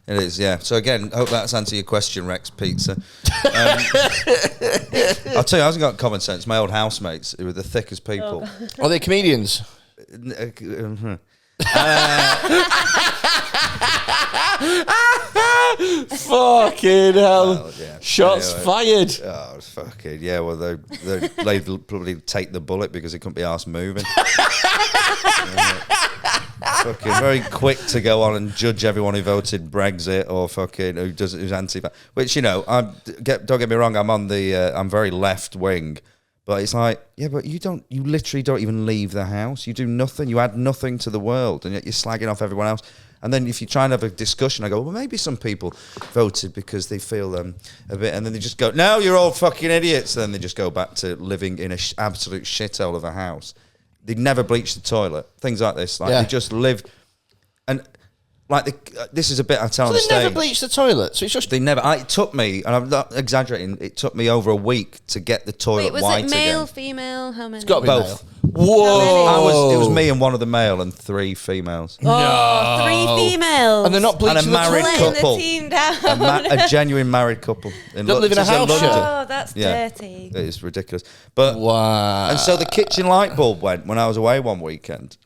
It is, yeah. So again, hope that's answered your question, Rex Pizza. I'll tell you, I hasn't got common sense. My old housemates, who were the thickest people. Are they comedians? Fucking hell. Well, yeah. Shots Anyway. fired. Oh, fucking yeah. Well, they'd probably take the bullet because they couldn't be arsed moving. Fucking very quick to go on and judge everyone who voted Brexit or fucking who's anti. Which, you know, don't get me wrong, I'm very left wing, but it's like, yeah, but you literally don't even leave the house. You do nothing. You add nothing to the world, and yet you're slagging off everyone else. And then if you try and have a discussion, I go, well, maybe some people voted because they feel a bit, and then they just go, no, you're all fucking idiots. Then they just go back to living in a absolute shithole of a house. They'd never bleach the toilet. Things like this. Like, they just live, and like this is a bit I tell on the stage. They never bleach the toilet, so it's just... They never... It took me, and I'm not exaggerating, it took me over a week to get the toilet Wait, white was it male, again. female? How many? It's got to be Both. male. Whoa! It was me and one of the male and 3 females. Oh, 3 females. And they're not bleaching And a married the toilet. Letting couple. the team down. A genuine married couple. Don't live in a house London. share. Oh, that's dirty. It is ridiculous. But Wow. and so the kitchen light bulb went when I was away one weekend.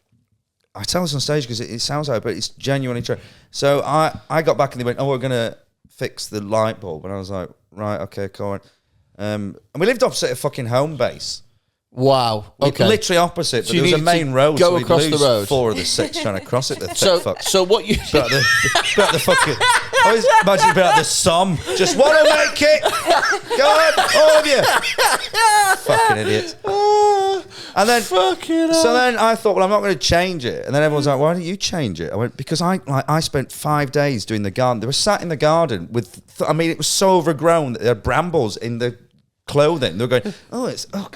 I tell this on stage because it sounds like, but it's genuinely true. So I got back and they went, oh, we're going to fix the light bulb. And I was like, right, okay, cool. And we lived opposite a fucking home base. Wow. Okay. Literally opposite, So but you there was a needed main to road. go so we'd across the lose road. 4 of the 6 trying to cross it. The So, thick fuck. so what you... About the fucking... I always imagine about the Somme. Just want to make it. Go on, all of you. Fucking idiots. And then, so then I thought, well, I'm not going to change it. And then everyone's like, why don't you change it? I went, because I spent 5 days doing the garden. They were sat in the garden with, it was so overgrown that there were brambles in the clothing. They were going, God,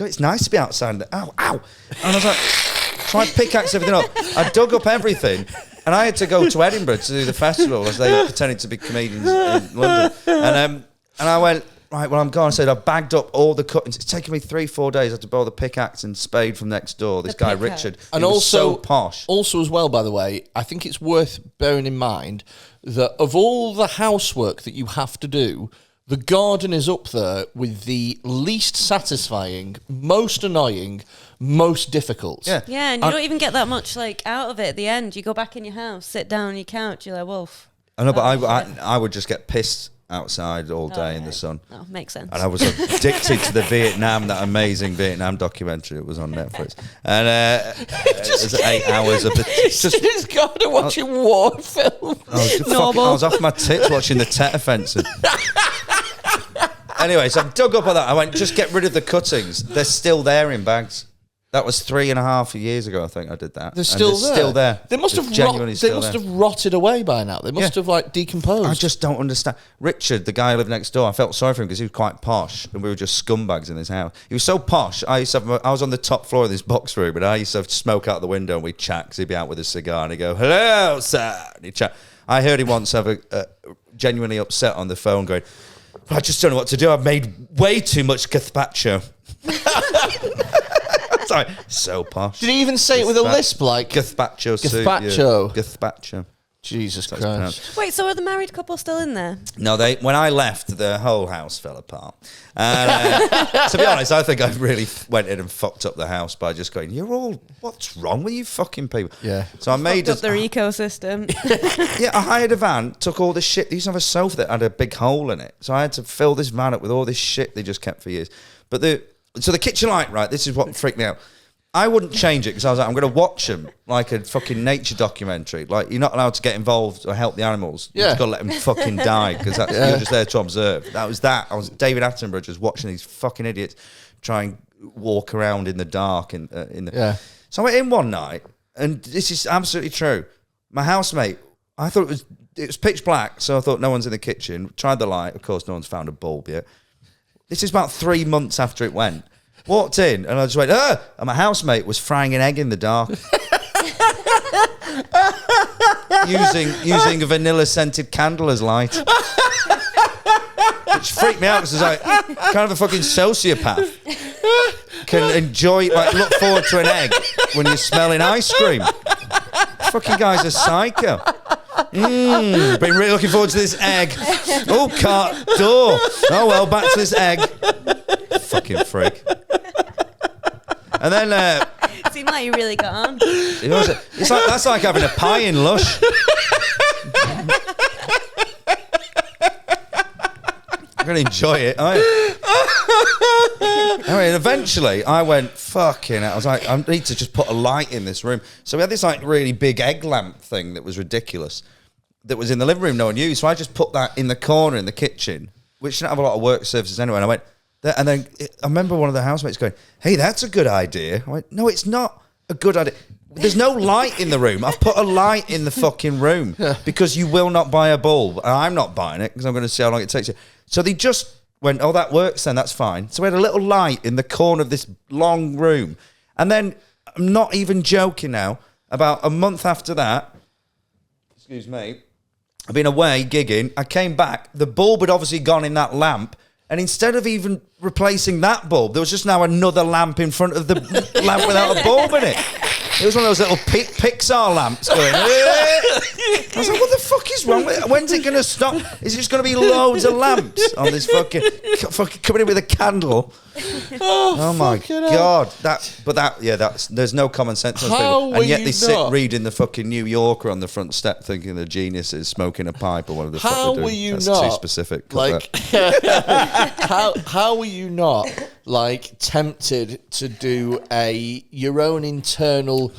it's nice to be outside. Ow. And I was like, so I pickaxe everything up. I dug up everything. And I had to go to Edinburgh to do the festival as they pretended to be comedians in London. And I went, right, well, I'm gone. I said, I bagged up all the cuttings. It's taken me 3-4 days. I had to borrow the pickaxe and spade from next door. This guy, pickaxe. Richard, And he was also, so posh. Also, as well, by the way, I think it's worth bearing in mind that of all the housework that you have to do, the garden is up there with the least satisfying, most annoying, most difficult. Yeah. Yeah, and you don't even get that much out of it at the end. You go back in your house, sit down on your couch, you're like, wolf. I know, but I would just get pissed outside all day in the sun. Oh, makes sense. And I was addicted to the Vietnam, that amazing Vietnam documentary that was on Netflix. And it was 8 hours of the... It's garden watching war film. I was off my tits watching the Tet fencing. Anyway, so I dug up all that. I went, just get rid of the cuttings. They're still there in bags. That was 3.5 years ago, I think I did that. They're still there. Still there. They must have genuinely they must have rotted away by now. They must have decomposed. I just don't understand. Richard, the guy who lived next door, I felt sorry for him because he was quite posh and we were just scumbags in his house. He was so posh. I was on the top floor of this box room and I used to have smoke out the window and we'd chat because he'd be out with a cigar and he'd go, hello, sir. And he'd chat. I heard him once have a genuinely upset on the phone going, I just don't know what to do. I've made way too much gazpacho. Sorry, so posh. Did he even say it with a lisp like Gazpacho soup? Gazpacho. Yeah. Gazpacho. Jesus That's Christ? pronounced. Wait, so are the married couple still in there? No, when I left, the whole house fell apart. And to be honest, I think I really went in and fucked up the house by just going, what's wrong with you fucking people? Yeah. So I made Fucked up their ecosystem. Yeah, I hired a van, took all this shit. They used to have a sofa that had a big hole in it. So I had to fill this van up with all this shit they just kept for years. But so the kitchen light, right, this is what freaked me out. I wouldn't change it because I was like, I'm going to watch them like a fucking nature documentary. Like, you're not allowed to get involved or help the animals. You just got to let them fucking die because you're just there to observe. That was that. I was David Attenborough just watching these fucking idiots try and walk around in the dark. So I went in one night, and this is absolutely true. My housemate, I thought it was pitch black, so I thought no one's in the kitchen. Tried the light. Of course, no one's found a bulb yet. This is about 3 months after it went. Walked in and I just went, and my housemate was frying an egg in the dark. using a vanilla scented candle as light. Which freaked me out because I was like, kind of a fucking sociopath. Can enjoy, look forward to an egg when you're smelling ice cream. Fucking guy's a psycho. Been really looking forward to this egg. Oh, cart door. Oh well, back to this egg. Fucking freak. And then Seemed like you really got on. That's like having a pie in Lush. I'm gonna enjoy it. Anyway, eventually I went, fucking hell. I was like, I need to just put a light in this room. So we had this like really big egg lamp thing that was ridiculous, that was in the living room no one used. So I just put that in the corner in the kitchen, which didn't have a lot of work surfaces anyway. And I went, and then I remember one of the housemates going, hey, that's a good idea. I went, no, it's not a good idea. There's no light in the room. I've put a light in the fucking room because you will not buy a bulb. And I'm not buying it because I'm going to see how long it takes you. So they just went, oh, that works then, that's fine. So we had a little light in the corner of this long room. And then, I'm not even joking now, about a month after that, excuse me, I've been away gigging, I came back, the bulb had obviously gone in that lamp, and instead of even replacing that bulb, there was just now another lamp in front of the lamp without a bulb in it. It was one of those little Pixar lamps going. I was like, what the fuck is wrong with it? When's it going to stop? Is it just going to be loads of lamps on this fucking coming in with a candle? Oh my God. There's no common sense on people. And yet they sit reading the fucking New Yorker on the front step thinking they're geniuses smoking a pipe or whatever the fuck they're doing. How were you That's not? too specific. Like, how were you not like tempted to do your own internal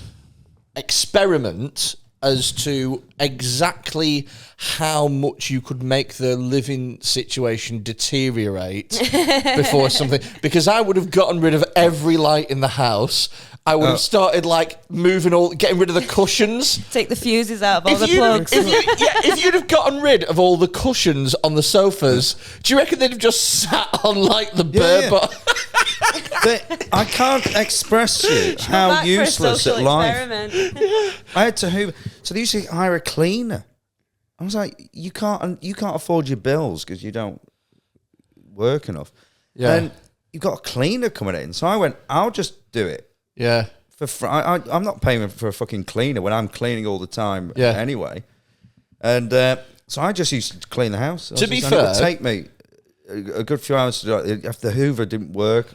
experiment as to exactly how much you could make the living situation deteriorate before something? Because I would have gotten rid of every light in the house. I would have started like getting rid of the cushions. Take the fuses out of all the plugs. If you'd have gotten rid of all the cushions on the sofas, do you reckon they'd have just sat on like the bird box? I can't express to you how useless at life. I had to hoover. So they used to hire a cleaner. I was like, you can't afford your bills because you don't work enough. Yeah. And you've got a cleaner coming in. So I went, I'll just do it. Yeah. I'm not paying for a fucking cleaner when I'm cleaning all the time anyway. And so I just used to clean the house. To be fair, it would take me a good few hours to do it if the hoover didn't work.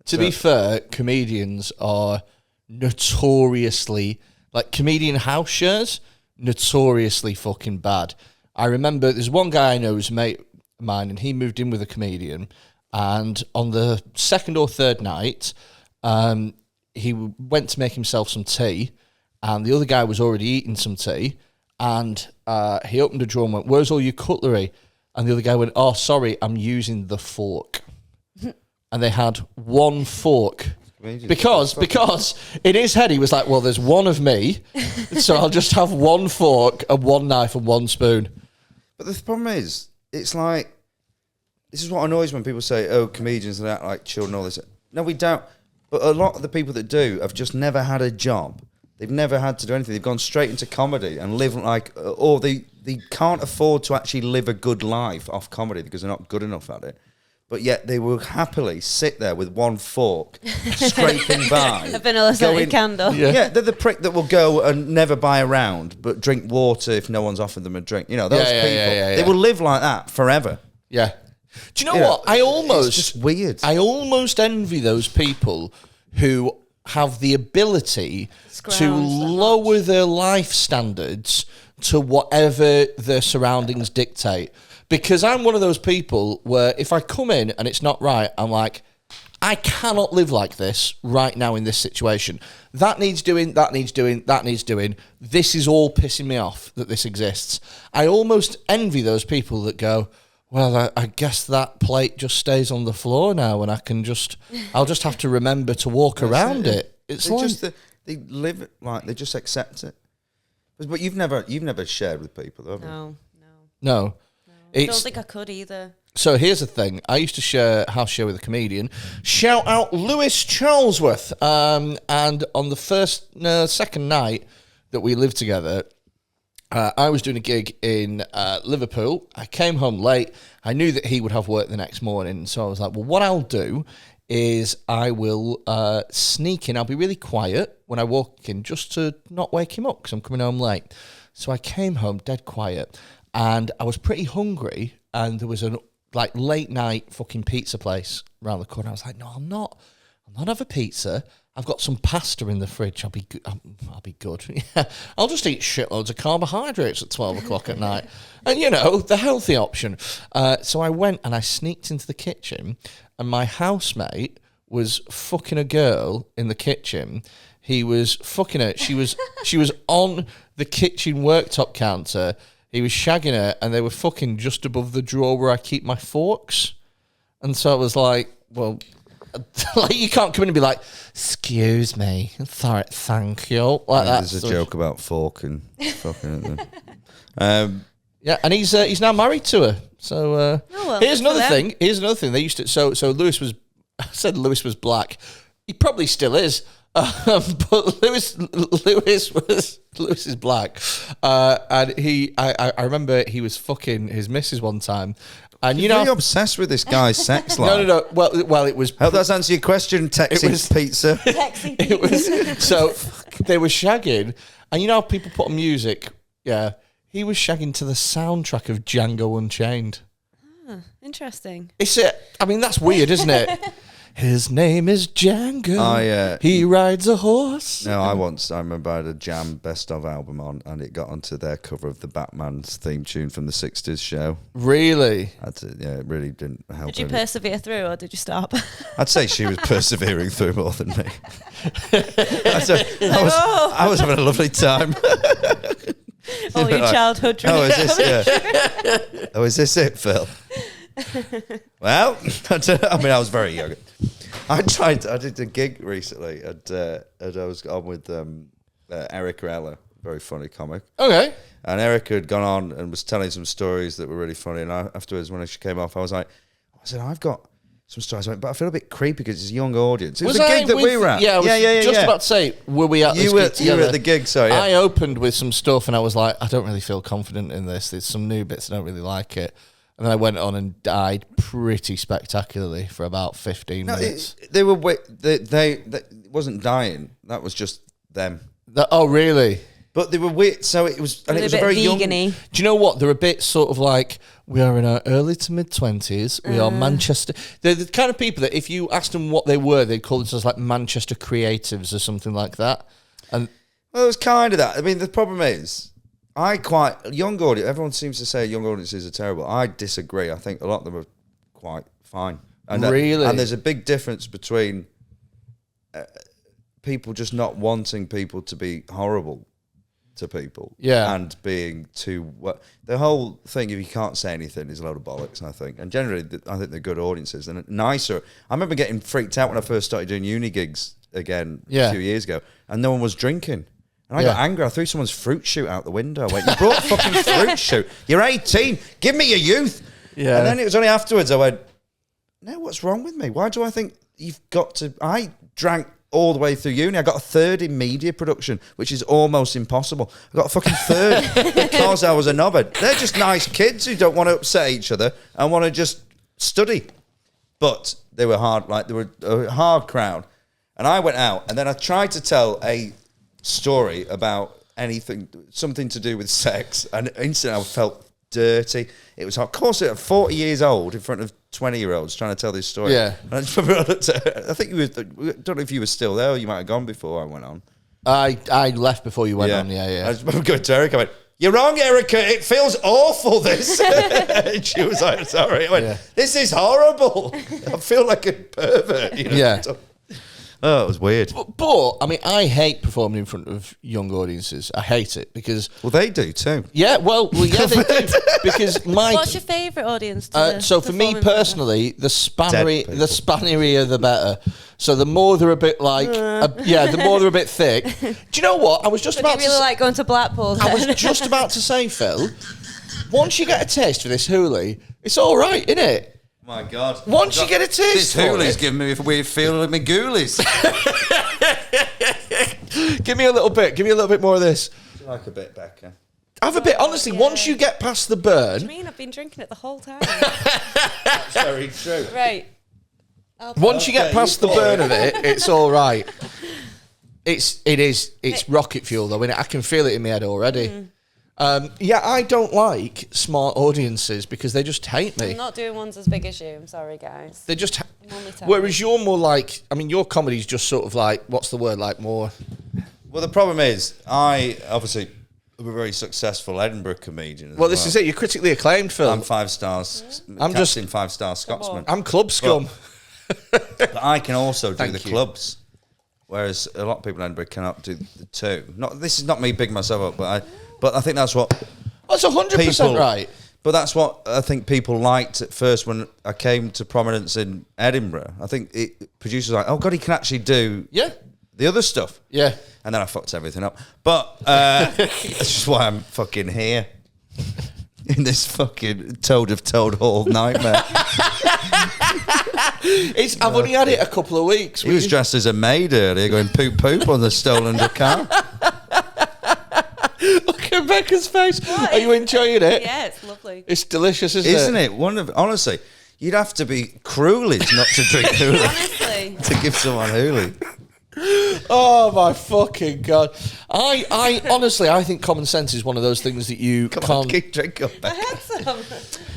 To be fair, comedians are notoriously, like comedian house shares, notoriously fucking bad. I remember there's one guy I know who's a mate of mine, and he moved in with a comedian, and on the second or third night, he went to make himself some tea, and the other guy was already eating some tea, and he opened a drawer and went, where's all your cutlery? And the other guy went, oh, sorry, I'm using the fork. And they had one fork. Because in his head he was like, well, there's one of me, so I'll just have one fork and one knife and one spoon. But the problem is, it's like, this is what annoys when people say, oh, comedians act like children, all this. No, we don't. But a lot of the people that do have just never had a job. They've never had to do anything. They've gone straight into comedy and live like, or they can't afford to actually live a good life off comedy because they're not good enough at it. But yet they will happily sit there with one fork, scraping by. A vanilla scented candle. Yeah, they're the prick that will go and never buy a round, but drink water if no one's offered them a drink. You know, those people, they will live like that forever. Yeah. Do you know what? It's just weird. I almost envy those people who have the ability to lower their life standards to whatever their surroundings dictate. Because I'm one of those people where if I come in and it's not right, I'm like, I cannot live like this right now in this situation. That needs doing, that needs doing, that needs doing. This is all pissing me off that this exists. I almost envy those people that go, well, I guess that plate just stays on the floor now and I'll just have to remember to walk around it. It's like... They live it like, they just accept it. But you've never shared with people, have you? No. I don't think I could either. So here's the thing. I used to house share with a comedian. Shout out Lewis Charlesworth. And on the second night that we lived together, I was doing a gig in Liverpool. I came home late. I knew that he would have work the next morning. So I was like, well, what I'll do is I will sneak in. I'll be really quiet when I walk in just to not wake him up because I'm coming home late. So I came home dead quiet. And I was pretty hungry, and there was a late night fucking pizza place around the corner. I was like, no, I'm not having a pizza. I've got some pasta in the fridge. I'll be good. Yeah, I'll just eat shitloads of carbohydrates at 12 o'clock at night. And, the healthy option. So I went and I sneaked into the kitchen, and my housemate was fucking a girl in the kitchen. He was fucking her. She was on the kitchen worktop counter. He was shagging her, and they were fucking just above the drawer where I keep my forks. And so I was like, well... like, you can't come in and be like, excuse me, sorry, thank you. Like that. There's a joke about fork and fucking. Yeah, and he's now married to her. So here's another thing. They used to. So Lewis was. I said Lewis was black. He probably still is. But Lewis is black. And I remember he was fucking his missus one time. And You're really obsessed with this guy's sex life. No. Well, it was. Help us answer your question, Texas Pizza. It was so they were shagging, and how people put on music. Yeah, he was shagging to the soundtrack of Django Unchained. Interesting. That's weird, isn't it? His name is Django. He rides a horse. No, I remember I had a Jam Best Of album on, and it got onto their cover of the Batman's theme tune from the 60s show. Really? It really didn't help. Did you persevere through, or did you stop? I'd say she was persevering through more than me. I was having a lovely time. All your childhood dreams. Is this it, Phil? Well, I was very young. I did a gig recently, and I was on with Erica Ella, very funny comic. Okay. And Erica had gone on and was telling some stories that were really funny. And afterwards, when she came off, I said, I've got some stories. But I feel a bit creepy because it's a young audience. It was a gig that we were at. Yeah, just about to say, were we at this gig together? You were at the gig, sorry. Yeah. I opened with some stuff, and I was like, I don't really feel confident in this. There's some new bits, I don't really like it. And then I went on and died pretty spectacularly for about 15 minutes. They wasn't dying. That was just them. Oh, really? But they were weird. So it was, and it was a very vegan-y. young. Do you know what? They're a bit sort of like, we are in our early to mid 20s. We are Manchester. They're the kind of people that if you asked them what they were, they'd call themselves like Manchester creatives or something like that. And well, it was kind of that. I mean, the problem is, young audience, everyone seems to say young audiences are terrible. I disagree. I think a lot of them are quite fine. And, really? And there's a big difference between people just not wanting people to be horrible to people. Yeah. And being too... the whole thing, if you can't say anything, is a load of bollocks, I think. And generally, I think they're good audiences. And nicer... I remember getting freaked out when I first started doing uni gigs again a few years ago, and no one was drinking. And I got angry. I threw someone's fruit shoot out the window. I went, you brought a fucking fruit shoot. You're 18. Give me your youth. Yeah. And then it was only afterwards I went, no, what's wrong with me? Why do I think you've got to... I drank all the way through uni. I got a third in media production, which is almost impossible. I got a fucking third because I was a knobhead. They're just nice kids who don't want to upset each other and want to just study. But they were hard, they were a hard crowd. And I went out, and then I tried to tell a story about something to do with sex, and instantly I felt dirty. It was hard. Of course, at 40 years old, in front of 20-year-olds trying to tell this story. Yeah. And I just remember, I think I don't know if you were still there, or you might have gone before I went on. I left before you went on, yeah. I just remember going to Erica, I went, you're wrong, Erica, it feels awful, this. And she was like, sorry. I went, this is horrible. I feel like a pervert. Yeah. Oh, it was weird. But, I mean, I hate performing in front of young audiences. I hate it because... Well, they do too. Yeah, yeah, they do. Because What's your favourite audience so for me personally, the spannerier the better. So the more they're a bit like... the more they're a bit thick. Do you know what? I was just about to... really like going to Blackpool then? I was just about to say, Phil, once you get a taste for this hoolie, it's all right, isn't it? My God. Once you get a taste this hoolie's giving me a weird feeling of my ghoulies. Give me a little bit more of this. Do you like a bit, Becca? Have a bit. Honestly, once you get past the burn... What do you mean? I've been drinking it the whole time. That's very true. Right. Once you get past the burn of it, it's all right. It's rocket fuel, though, innit? I can feel it in my head already. Yeah, I don't like smart audiences because they just hate me. I'm not doing ones as big as you. I'm sorry, guys. They just. I'm only telling Whereas you. you're more like, I mean, your comedy's just sort of like, what's the word, like more. Well, the problem is, I obviously am a very successful Edinburgh comedian. Well, this is it. You're critically acclaimed, Phil. I'm 5 stars. I'm Captain just 5-star Scotsman. I'm club scum. But I can also do Thank the you. clubs, whereas a lot of people in Edinburgh cannot do the two. This is not me bigging myself up, but I think that's what That's 100% people right. But that's what I think people liked at first when I came to prominence in Edinburgh. I think producers were like, oh God, he can actually do the other stuff. Yeah. And then I fucked everything up. But that's just why I'm fucking here. In this fucking Toad of Toad Hall nightmare. I've only had it a couple of weeks. He was dressed as a maid earlier, going poop poop on the stolen car. Look at Becca's face. Are you enjoying it? Yeah, it's lovely. It's delicious, isn't it? Honestly, you'd have to be cruelies not to drink hoolie. Honestly. To give someone hoolie. Oh my fucking God. I honestly, I think common sense is one of those things that you Come can't. on, keep drink up. I had some.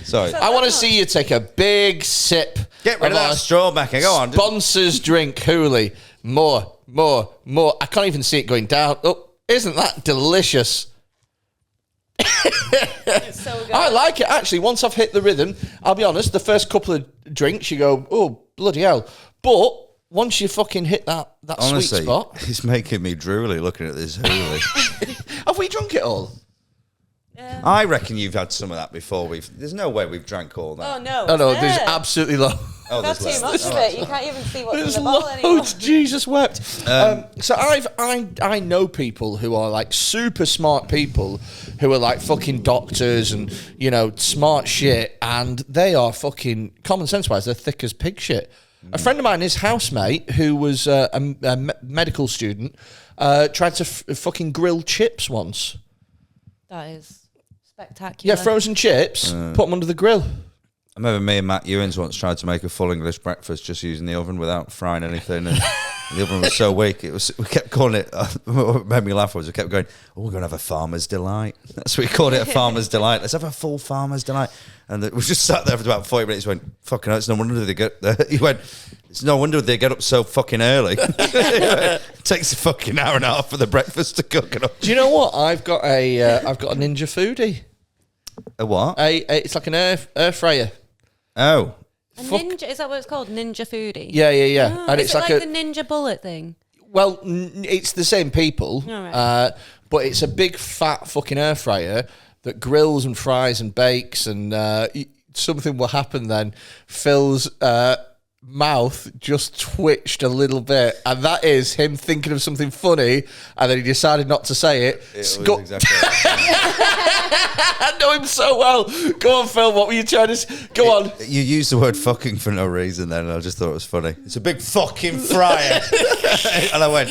Sorry. I want to see you take a big sip. Get rid of that our straw, Becca. Go on. Sponsors drink Hooley. More. I can't even see it going down. Oh, isn't that delicious? It's so good. I like it, actually. Once I've hit the rhythm, I'll be honest, the first couple of drinks, you go, oh, bloody hell. But once you fucking hit that Honestly, sweet spot. it's making me drooly looking at this hoolie. Have we drunk it all? I reckon you've had some of that before. There's no way we've drank all that. Oh, no. Oh, no, it's there's there. absolutely low. Oh, Got there's too less. much of it. You can't even see what's There's in the bottle anymore. loads. Jesus wept. So I know people who are like super smart people who are like fucking doctors and, you know, smart shit, and they are fucking, common sense wise, they're thick as pig shit. A friend of mine, his housemate, who was a medical student, tried to fucking grill chips once. That is spectacular. Yeah, frozen chips, put them under the grill. I remember me and Matt Ewins once tried to make a full English breakfast just using the oven without frying anything, and the oven was so weak. We kept calling it. What made me laugh was we kept going, "Oh, we're going to have a farmer's delight." That's what we called it, a farmer's delight. Let's have a full farmer's delight. And we just sat there for about 40 minutes. Went, "Fucking hell, it's no wonder they get." He went, "It's no wonder they get up so fucking early." It takes a fucking hour and a half for the breakfast to cook. Do you know what? I've got a Ninja Foodie. A what? It's like an air fryer. Oh. A ninja, is that what it's called? Ninja Foodie? Yeah. Oh, And is it's it like the Ninja Bullet thing? well, it's the same people, All right. but it's a big fat fucking air fryer that grills and fries and bakes, and something will happen then. Phil's mouth just twitched a little bit, and that is him thinking of something funny, and then he decided not to say it. It was Go- exactly I know him so well. Go on, Phil. What were you trying to say? Go on. You used the word fucking for no reason then, and I just thought it was funny. It's a big fucking fryer. And I went,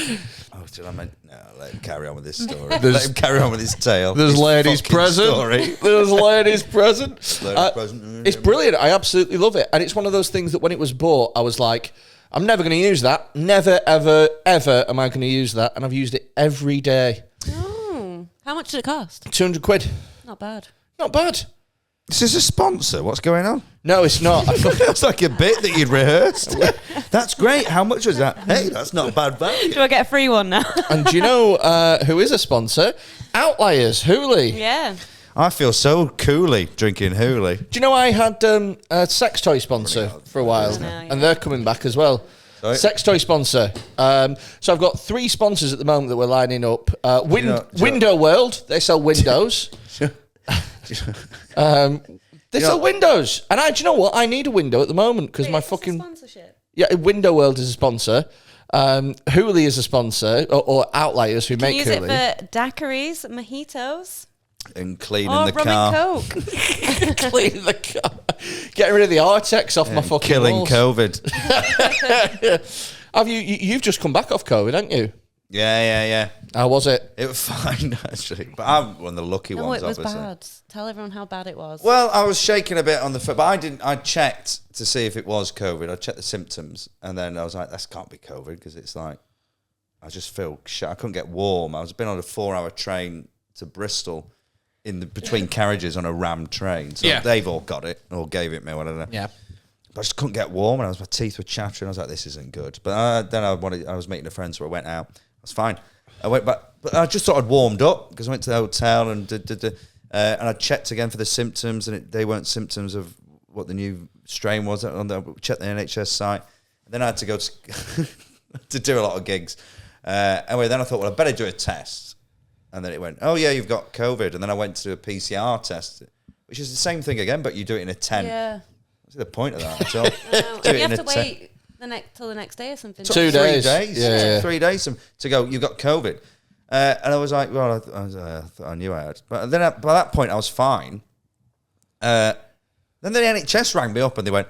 oh, I meant, no, let him carry on with this story. Let him carry on with his tale. There's His ladies fucking present. story. There's ladies present. Ladies present. It's brilliant. I absolutely love it. And it's one of those things that when it was bought, I was like, I'm never going to use that. Never, ever, ever am I going to use that. And I've used it every day. Oh. How much did it cost? 200 quid. Not bad. Not bad. This is a sponsor. What's going on? No, it's not. That's like a bit that you'd rehearsed. That's great. How much was that? Hey, that's not bad value. Do I get a free one now? And do you know who is a sponsor? Outliers, Hooley. Yeah. I feel so coolly drinking hoolie. Do you know I had a sex toy sponsor for a while, and they're coming back as well. Sorry? Sex toy sponsor. So I've got 3 sponsors at the moment that we're lining up. Window World, they sell windows. They sell windows, and do you know what? I need a window at the moment because my fucking sponsorship. Window World is a sponsor. Hooley is a sponsor, or Outliers who make Use Hooley. it for daiquiris, mojitos, And cleaning or the rum car. and coke. Clean the car. Getting rid of the Artex off my fucking Killing walls. COVID. Have you've just come back off COVID, haven't you? Yeah. How was it? It was fine, actually. But I'm one of the lucky No, ones, it was obviously. bad. Tell everyone how bad it was. Well, I was shaking a bit on the foot, but I didn't. I checked to see if it was COVID. I checked the symptoms, and then I was like, "That can't be COVID," because it's like I just feel shit. I couldn't get warm. I was been on a 4-hour train to Bristol, in the between carriages on a rammed train. So they've all got it or gave it me, whatever. Yeah. But I just couldn't get warm, and my teeth were chattering. I was like, this isn't good. But then I was meeting a friend, so I went out. I was fine. I went back, but I just thought I'd warmed up because I went to the hotel and I checked again for the symptoms, and they weren't symptoms of what the new strain was. I checked the NHS site. And then I had to go to do a lot of gigs. Anyway, then I thought, well, I better do a test. And then it went, oh, yeah, you've got COVID. And then I went to do a PCR test, which is the same thing again, but you do it in a tent. Yeah. What's the point of that? So, you have to wait till the next day or something. 2 days. 3 days. Yeah. 3 days to go, you've got COVID. And I was like, well, I knew I had. But then by that point, I was fine. Then the NHS rang me up and they went,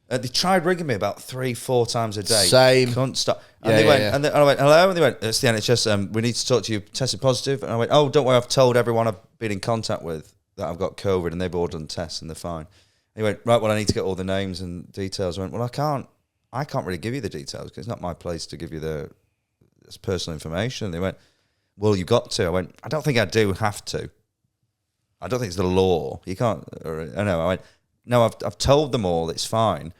they tried ringing me about 3-4 times a day. Same. Couldn't stop. And they went, and I went, hello? And they went, it's the NHS. We need to talk to you. Tested positive. And I went, oh, don't worry. I've told everyone I've been in contact with that I've got COVID, and they've all done tests and they're fine. And he went, right, well, I need to get all the names and details. I went, well, I can't really give you the details because it's not my place to give you this personal information. And they went, well, you've got to. I went, I don't think I do have to. I don't think it's the law. You can't. I know. I went, no, I've told them all. It's fine.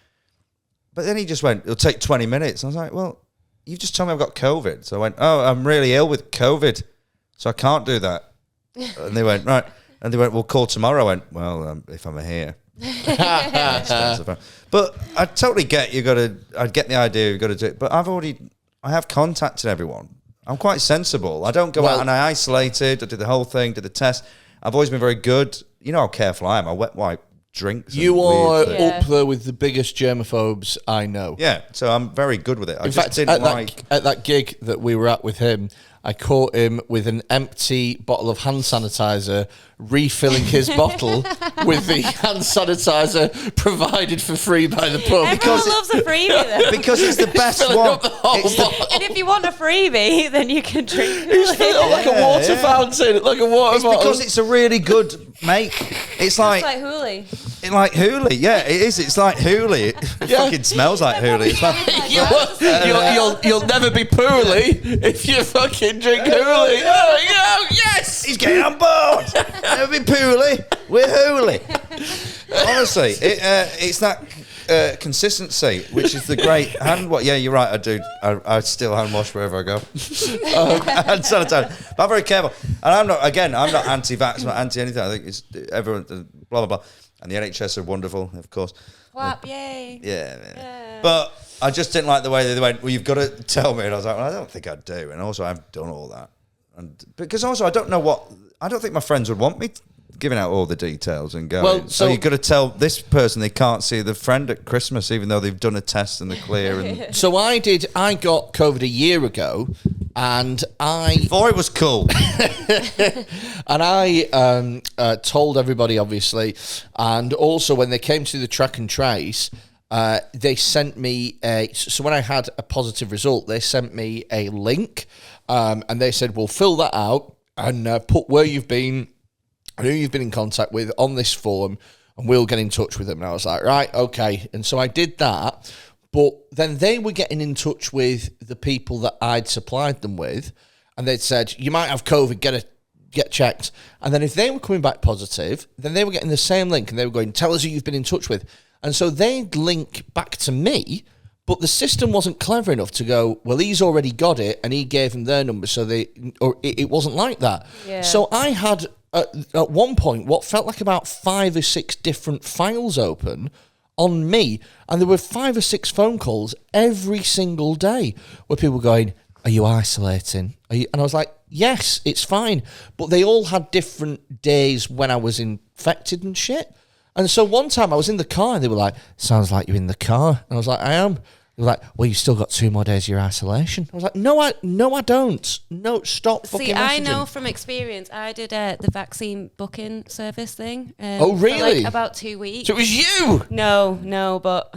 But then he just went, it'll take 20 minutes. I was like, well, you've just told me I've got COVID. So I went, oh, I'm really ill with COVID, so I can't do that. And they went, right. And they went, we'll call tomorrow. I went, well, if I'm here. But I totally get I'd get the idea you've got to do it. But I have contacted everyone. I'm quite sensible. I don't go out and I isolated. I did the whole thing, did the test. I've always been very good. You know how careful I am. I wet wipe drinks. You are up there with the biggest germaphobes I know. Yeah, so I'm very good with it. In fact, at that gig that we were at with him, I caught him with an empty bottle of hand sanitizer, refilling his bottle with the hand sanitizer provided for free by the pub. Everyone loves a freebie, though. Because it's the best one. And if you want a freebie, then you can drink He's filling it like a water fountain, like a water bottle. Because it's a really good make. It's like Hooli. It's like Hooli. Yeah, it is. It's like Hooli. It fucking smells like Hooli. It's like, you'll never be poorly if you fucking drink Hooli. Oh, yes! He's getting on board. Never be poorly. We're Hooli. Honestly, it's that consistency, which is the great hand wash. Yeah, you're right. I do. I still hand wash wherever I go. Hand sanitizer. But I'm very careful. And I'm not anti-vax, I'm not anti-anything. I think it's everyone, blah, blah, blah. And the NHS are wonderful, of course. Clap, yay. Yeah. But I just didn't like the way they went, well, you've got to tell me. And I was like, well, I don't think I do. And also, I've done all that. And because also, I don't think my friends would want me giving out all the details and going, well, so you've got to tell this person they can't see the friend at Christmas, even though they've done a test and they're clear. And so I got COVID a year ago. And before it was cool. And I told everybody, obviously, and also when they came to the track and trace, they sent me so when I had a positive result, they sent me a link, and they said, well, fill that out and put where you've been and who you've been in contact with on this form, and we'll get in touch with them. And I was like, right, okay. And so I did that. But then they were getting in touch with the people that I'd supplied them with, and they'd said, you might have COVID, get checked. And then if they were coming back positive, then they were getting the same link, and they were going, tell us who you've been in touch with. And so they'd link back to me, but the system wasn't clever enough to go, well, he's already got it, and he gave them their number, so it wasn't like that. Yeah. So I had, at one point, what felt like about 5 or 6 different files open on me, and there were 5 or 6 phone calls every single day where people were going, are you isolating? And I was like, yes, it's fine. But they all had different days when I was infected and shit. And so one time I was in the car and they were like, sounds like you're in the car. And I was like, I am. They were like, well, you've still got 2 more days of your isolation. I was like, no, I don't. No, stop fucking messaging. See, I know from experience, I did the vaccine booking service thing. Oh, really? For like about 2 weeks. So it was you? No, but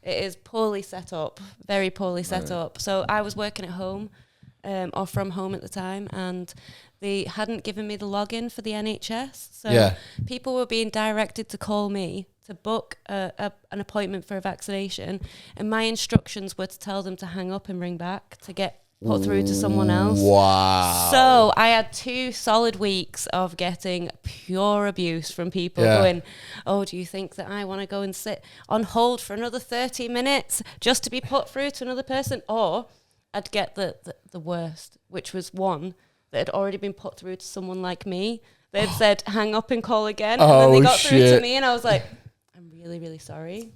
it is poorly set up, very poorly set up. So I was working at home or from home at the time, and they hadn't given me the login for the NHS. So people were being directed to call me to book an appointment for a vaccination, and my instructions were to tell them to hang up and ring back to get put through to someone else. Wow. So I had 2 solid weeks of getting pure abuse from people going, oh, do you think that I want to go and sit on hold for another 30 minutes just to be put through to another person? Or I'd get the worst, which was one that had already been put through to someone like me. They'd said, hang up and call again. And then they got through to me and I was like, I'm really, really sorry.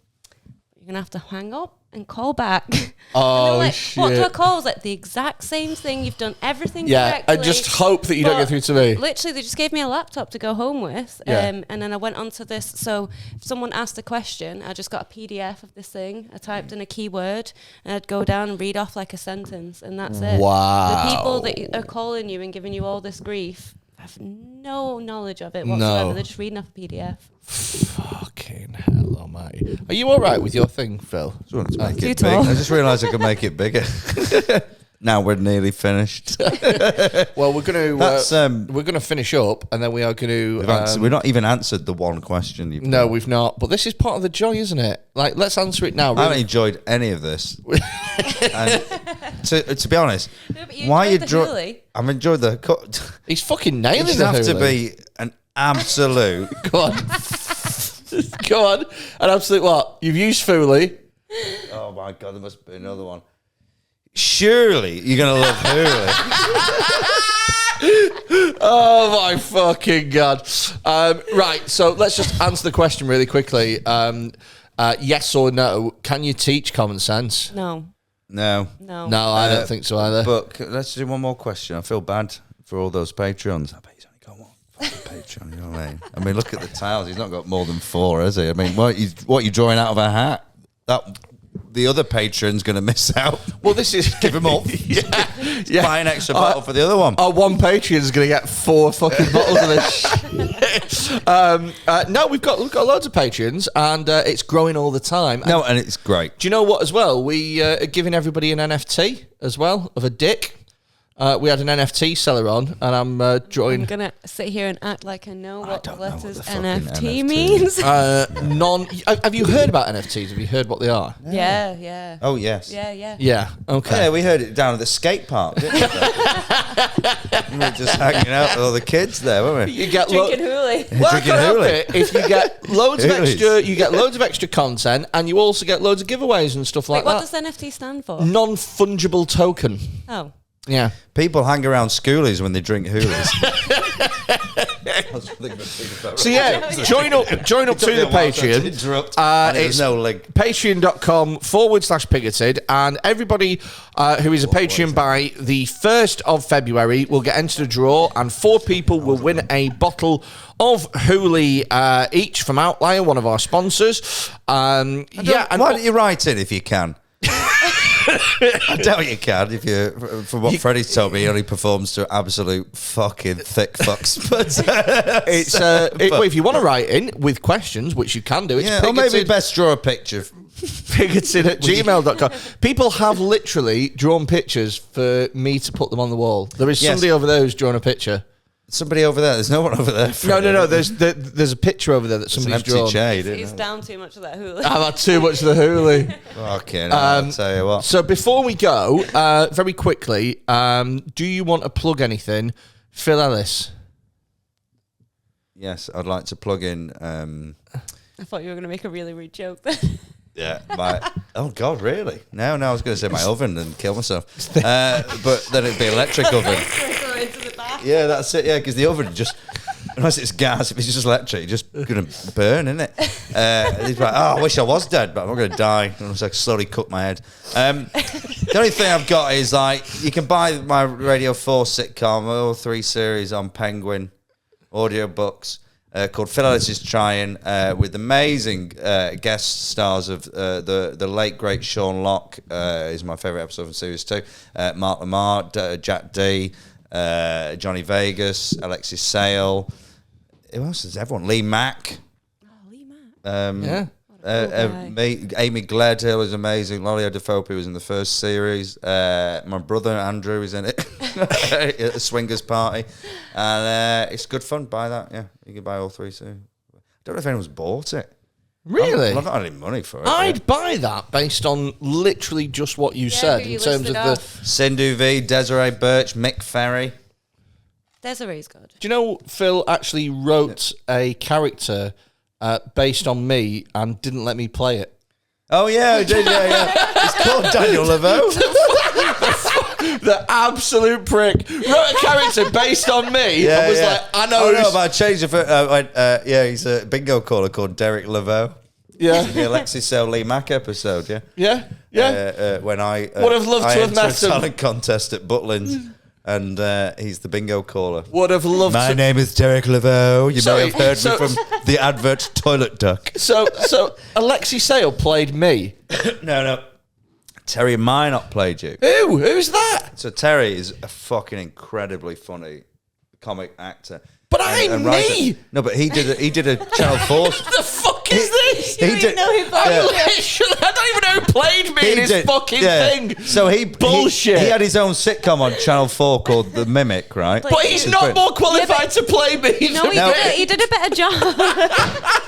You're going to have to hang up and call back. Oh, and like, shit. what do I call? I was like, the exact same thing. You've done everything Yeah, correctly. and just hope that you don't But get through to me. Literally, they just gave me a laptop to go home with. Yeah. And then I went onto this. So if someone asked a question, I just got a PDF of this thing. I typed in a keyword and I'd go down and read off like a sentence. And that's it. Wow. The people that are calling you and giving you all this grief have no knowledge of it whatsoever. No. They're just reading off a PDF. Fucking hell almighty. Are you all right with your thing, Phil? Just wanted to make Too it big. tall. I just realised I could make it bigger. Now we're nearly finished. Well, we're going That's, to we're going to finish up, and then we are going to. We've not even answered the one question you've No, we've not. But this is part of the joy, isn't it? Like, let's answer it now. I haven't Really. enjoyed any of this. And to be honest, No, but you why you enjoyed the draw? hoolie. I've enjoyed the. He's fucking It nailing doesn't the have to hoolie. be an absolute. Go on. Go on. An absolute what? You've used Foolie. Oh my god, there must be another one. Surely you're gonna love Hoolie. Oh my fucking god! Right, so let's just answer the question really quickly. Yes or no? Can you teach common sense? No. No, No. No, I don't think so either. but let's do one more question. I feel bad for all those Patreons. I bet he's only got one fucking Patreon. You know what I mean? I mean, look at the tiles. He's not got more than 4, has he? I mean, what you drawing out of a hat? That the other patron's going to miss out. Well, this is Give him up. yeah. Buy an extra bottle for the other one. Our one Patreon's going to get 4 fucking bottles of this. No, we've got loads of Patreons, and it's growing all the time. No, and it's great. Do you know what? As well, we are giving everybody an NFT as well of a dick. We had an NFT seller on, and I'm drawing. I'm gonna sit here and act like I know what the don't know what letters the fucking NFT NFT means. Have you heard about NFTs? Have you heard what they are? Yeah. Oh yes. Yeah. Yeah. Okay. Yeah, we heard it down at the skate park, didn't we? We were just hanging out with all the kids there, weren't we? You get Drinking hoolie. Well, I Drinking can't help Hoolie. it. If you get loads of Hoolies. extra, you get loads of extra content, and you also get loads of giveaways and stuff like Wait, what that. does NFT stand for? Non-fungible token. Oh. Yeah. People hang around schoolies when they drink Hoolies. So yeah, join up to the Patreon. There's no link. Patreon.com/pigoted, and everybody who is a Patreon by the 1st of February will get entered a draw, and 4 people will win a bottle of Hoolie each from Outlier, one of our sponsors. And Why don't you write in if you can? I doubt you can. If you, from what Freddie's told me, he only performs to absolute fucking thick fucks. But it's well, if you want to write in with questions, which you can do, it's yeah, or maybe best draw a picture. pigoted@gmail.com. People have literally drawn pictures for me to put them on the wall. There is Yes. somebody over there who's drawn a picture. Somebody over there. There's no one over there. No. There's a picture over there that It's an somebody's empty drawn. shade. It's down too much of that hoolie. I've had too much of the Hoolie. Okay, I'll tell you what. So before we go, very quickly, do you want to plug anything, Phil Ellis? Yes, I'd like to plug in. I thought you were going to make a really rude joke then. Yeah, oh God, really? No, I was going to say my oven and kill myself, but then it'd be electric oven. Into the back. Yeah, that's it. Yeah, because the oven just, unless it's gas, if it's just electric, it's just gonna burn, isn't it? He's like, oh, I wish I was dead, but I'm not gonna die. And I slowly cut my head. The only thing I've got is like you can buy my Radio 4 sitcom, all 3 series on Penguin audiobooks. Called Phil Ellis is Trying, with amazing guest stars of the late great Sean Locke is my favourite episode from series 2. Mark Lamar, Jack D, Johnny Vegas, Alexis Sale. Who else is everyone? Lee Mack. Oh, Lee Mack. Yeah. Amy Gledhill is amazing. Lolly Adefope was in the first series. My brother Andrew is in it at the Swingers Party, and it's good fun. Buy that, yeah. You can buy all 3 soon. I don't know if anyone's bought it. Really? I've not had any money for it. I'd buy that based on literally just what you said who in you terms of listed the. off. Sindhu V, Desiree Birch, Mick Ferry. Desiree's good. Do you know Phil actually wrote a character based on me and didn't let me play it? Oh yeah, I did. Yeah. It's called Daniel Laveau. The absolute prick wrote a character based on me. I was like, I know. Oh no, but I changed it for. He's a bingo caller called Derek Laveau. Yeah, The Alexis Sale Lee Mack episode. Yeah. When I would have loved to have met a him. talent contest at Butlins, and he's the bingo caller. Would have loved. My to... name is Derek Laveau. You Sorry, may have heard so- me from the advert Toilet Duck. So Alexi Sale played me. No. Terry Minot played you. Who's that? So Terry is a fucking incredibly funny comic actor. But I'm writer. me. No, but he did a Channel 4. The fuck is this? You don't even know who I played you. don't even know who played me in his fucking thing. So Bullshit. He had his own sitcom on Channel 4 called The Mimic, right? But he's not more qualified to play me. No, he did a better job.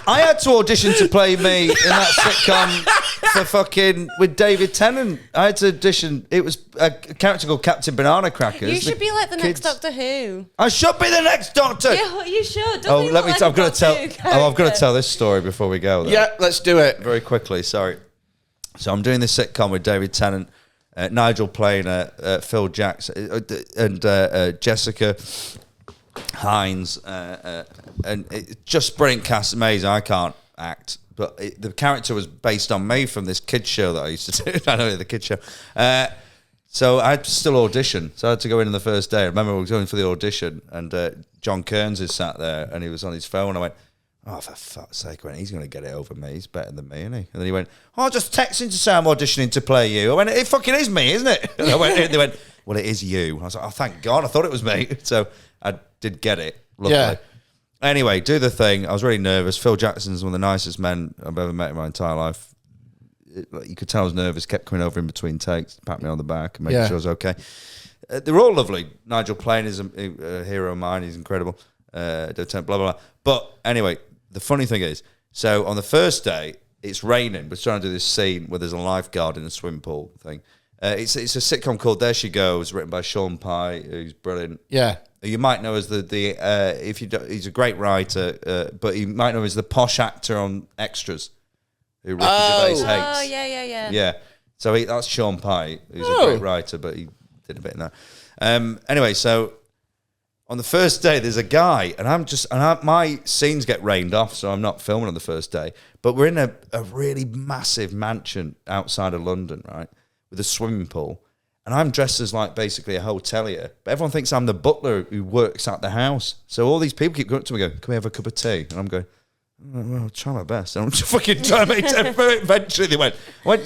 I had to audition to play me in that sitcom for fucking with David Tennant. I had to audition. It was a character called Captain Banana Crackers. You should be like the next kids- Doctor Who. I should be the next Doctor. Yeah, you should. Oh, let me. I'm going to tell. I've got to tell this story before we go. Though. Yeah, let's do it. Very quickly. Sorry. So I'm doing this sitcom with David Tennant, Nigel playing Phil Jackson, and Jessica Hines, and it just brilliant cast, amazing. I can't act, but the character was based on me from this kids show that I used to do. I know the kids show. So I had to still audition. So I had to go in on the first day. I remember we were going for the audition, and John Kearns is sat there, and he was on his phone. I went, "Oh, for fuck's sake!" He's going to get it over me. He's better than me, isn't he? And then he went, "Oh, I'll just text him to say I'm auditioning to play you." I went, "It fucking is me, isn't it?" And they went, "Well, it is you." I was like, "Oh, thank God! I thought it was me." So I did get it. Luckily. Yeah. Anyway, do the thing. I was really nervous. Phil Jackson's one of the nicest men I've ever met in my entire life. You could tell I was nervous. Kept coming over in between takes, pat me on the back, and making sure I was okay. They're all lovely. Nigel Plain is a hero of mine. He's incredible. Blah, blah, blah. But anyway, the funny thing is, so on the first day, it's raining. We're trying to do this scene where there's a lifeguard in a swimming pool thing. It's a sitcom called There She Goes, written by Sean Pye, who's brilliant. Yeah. You might know as he's a great writer, but you might know as the posh actor on Extras, who Ricky Gervais hates. Oh, yeah. Yeah. So that's Sean Pye, who's a great writer, but he did a bit in that. Anyway, so on the first day, there's a guy, and my scenes get rained off, so I'm not filming on the first day. But we're in a really massive mansion outside of London, right, with a swimming pool. And I'm dressed as like basically a hotelier, but everyone thinks I'm the butler who works at the house. So all these people keep going up to me, going, "Can we have a cup of tea?" And I'm going, "Well, I'll try my best." And I'm just fucking trying to make it. Eventually, they went,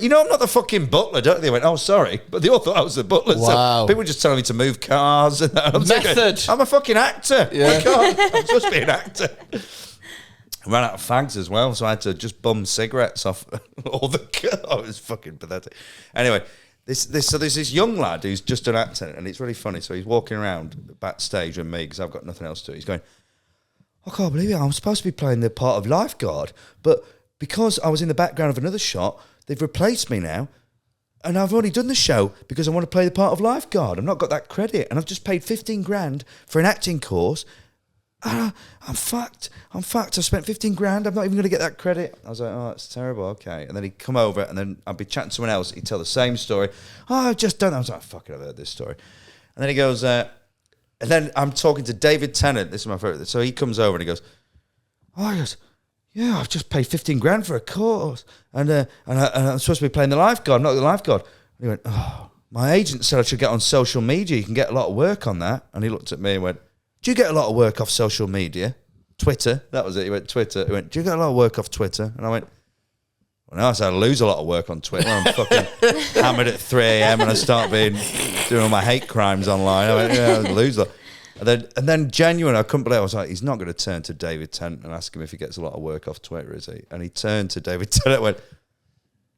"You know, I'm not the fucking butler, don't they?" They went, "Oh, sorry," but they all thought I was the butler. Wow. So people were just telling me to move cars and that. I'm Method. Thinking, I'm a fucking actor. Yeah. I'm supposed to be an actor. I ran out of fags as well, so I had to just bum cigarettes off all the. Oh, it was fucking pathetic. Anyway. So there's this young lad who's just an actor, and it's really funny. So he's walking around backstage with me because I've got nothing else to do. He's going, "I can't believe it. I'm supposed to be playing the part of lifeguard, but because I was in the background of another shot, they've replaced me now, and I've already done the show because I want to play the part of lifeguard. I've not got that credit, and I've just paid 15 grand for an acting course. I'm fucked. I spent 15 grand. I'm not even going to get that credit." I was like, "Oh, that's terrible. Okay." And then he'd come over, and then I'd be chatting to someone else. He'd tell the same story. "Oh, I've just done that." I was like, "Fuck it, I've heard this story." And then he goes, and then I'm talking to David Tennant. This is my favorite. So he comes over and he goes, "Oh," he goes, "Yeah, I've just paid 15 grand for a course, and I'm supposed to be playing the lifeguard. I'm not the lifeguard." And he went, "Oh, my agent said I should get on social media. You can get a lot of work on that." And he looked at me and went, "Do you get a lot of work off social media?" Twitter, that was it. He went, "Twitter." He went, "Do you get a lot of work off Twitter?" And I went, "Well, no, I said I lose a lot of work on Twitter. I'm fucking hammered at 3 a.m. and I start doing all my hate crimes online." I went, "Yeah, I lose a lot." And then genuine, I couldn't believe it. I was like, he's not going to turn to David Tennant and ask him if he gets a lot of work off Twitter, is he? And he turned to David Tennant and went,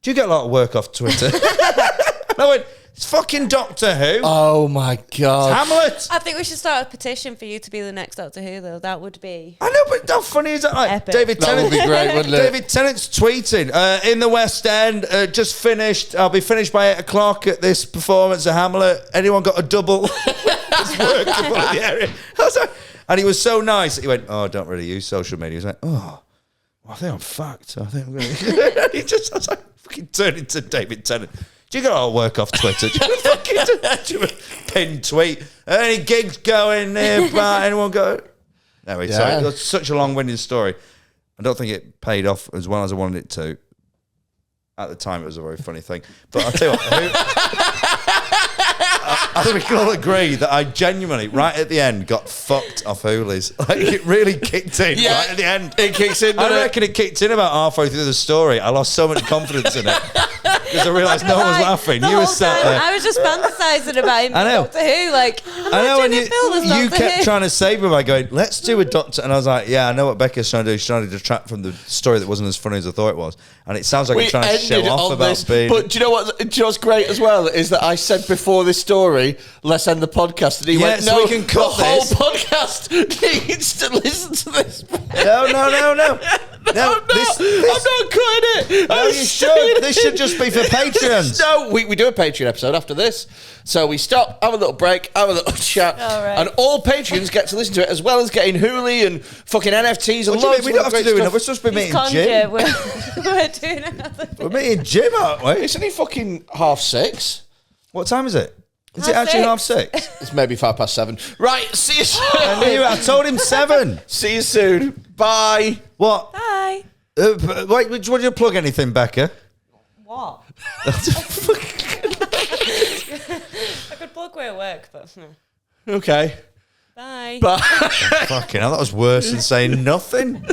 "Do you get a lot of work off Twitter?" And I went, It's fucking Doctor Who. Oh my God. Hamlet. I think we should start a petition for you to be the next Doctor Who, though. That would be... I know, but how funny is that? Like, Epic. David That Tennant. would be great, wouldn't it? David Tennant's tweeting, in the West End, just finished. I'll be finished by 8 o'clock at this performance of Hamlet. Anyone got a double? It's workable in the area. I was like, and he was so nice. He went, oh, I don't really use social media. He was like, oh, well, I think I'm fucked. I think I'm going to... He just, I was like, fucking turned into David Tennant. Do you got all work off Twitter? Do you fucking do a pinned tweet? Any gigs going nearby? Anyone go? No, sorry. It was such a long-winded story. I don't think it paid off as well as I wanted it to. At the time, it was a very funny thing. But I'll tell you what, I think we can all agree that I genuinely, right at the end, got fucked off Hoolies. Like, it really kicked in right at the end. It kicks in. I reckon it kicked in about halfway through the story. I lost so much confidence in it because I realised no one was laughing. The You were whole sat time, there. I was just fantasising about him I know. Doctor Who. Like, I know, and imagine if Phil was you Doctor kept Who. trying to save me by going, let's do a Doctor. And I was like, yeah, I know what Becca's trying to do. She's trying to detract from the story that wasn't as funny as I thought it was. And it sounds like I'm trying to show off about being... But do you know what's great as well is that I said before this story, let's end the podcast, and he went, so no, we can cut the whole this." podcast needs to listen to this. No. I'm not cutting it. No, I'm you saying should. This should just be for Patreons. No, we do a Patreon episode after this. So we stop, have a little break, have a little chat, right. and all Patreons get to listen to it, as well as getting Hooli and fucking NFTs and What do you loads mean? We of don't have to great do stuff. enough. We're supposed to be He's meeting Jim. We're doing another We're meeting Jim, aren't we? It's only fucking 6:30. What time is it? Is it actually 6:30? It's maybe 7:05. Right, see you soon. I knew it. I told him 7. See you soon. Bye. What? Bye. Wait, would you plug anything, Becca? What? I could plug where I work, but... Okay. Bye. Bye. Fucking hell, that was worse than saying nothing.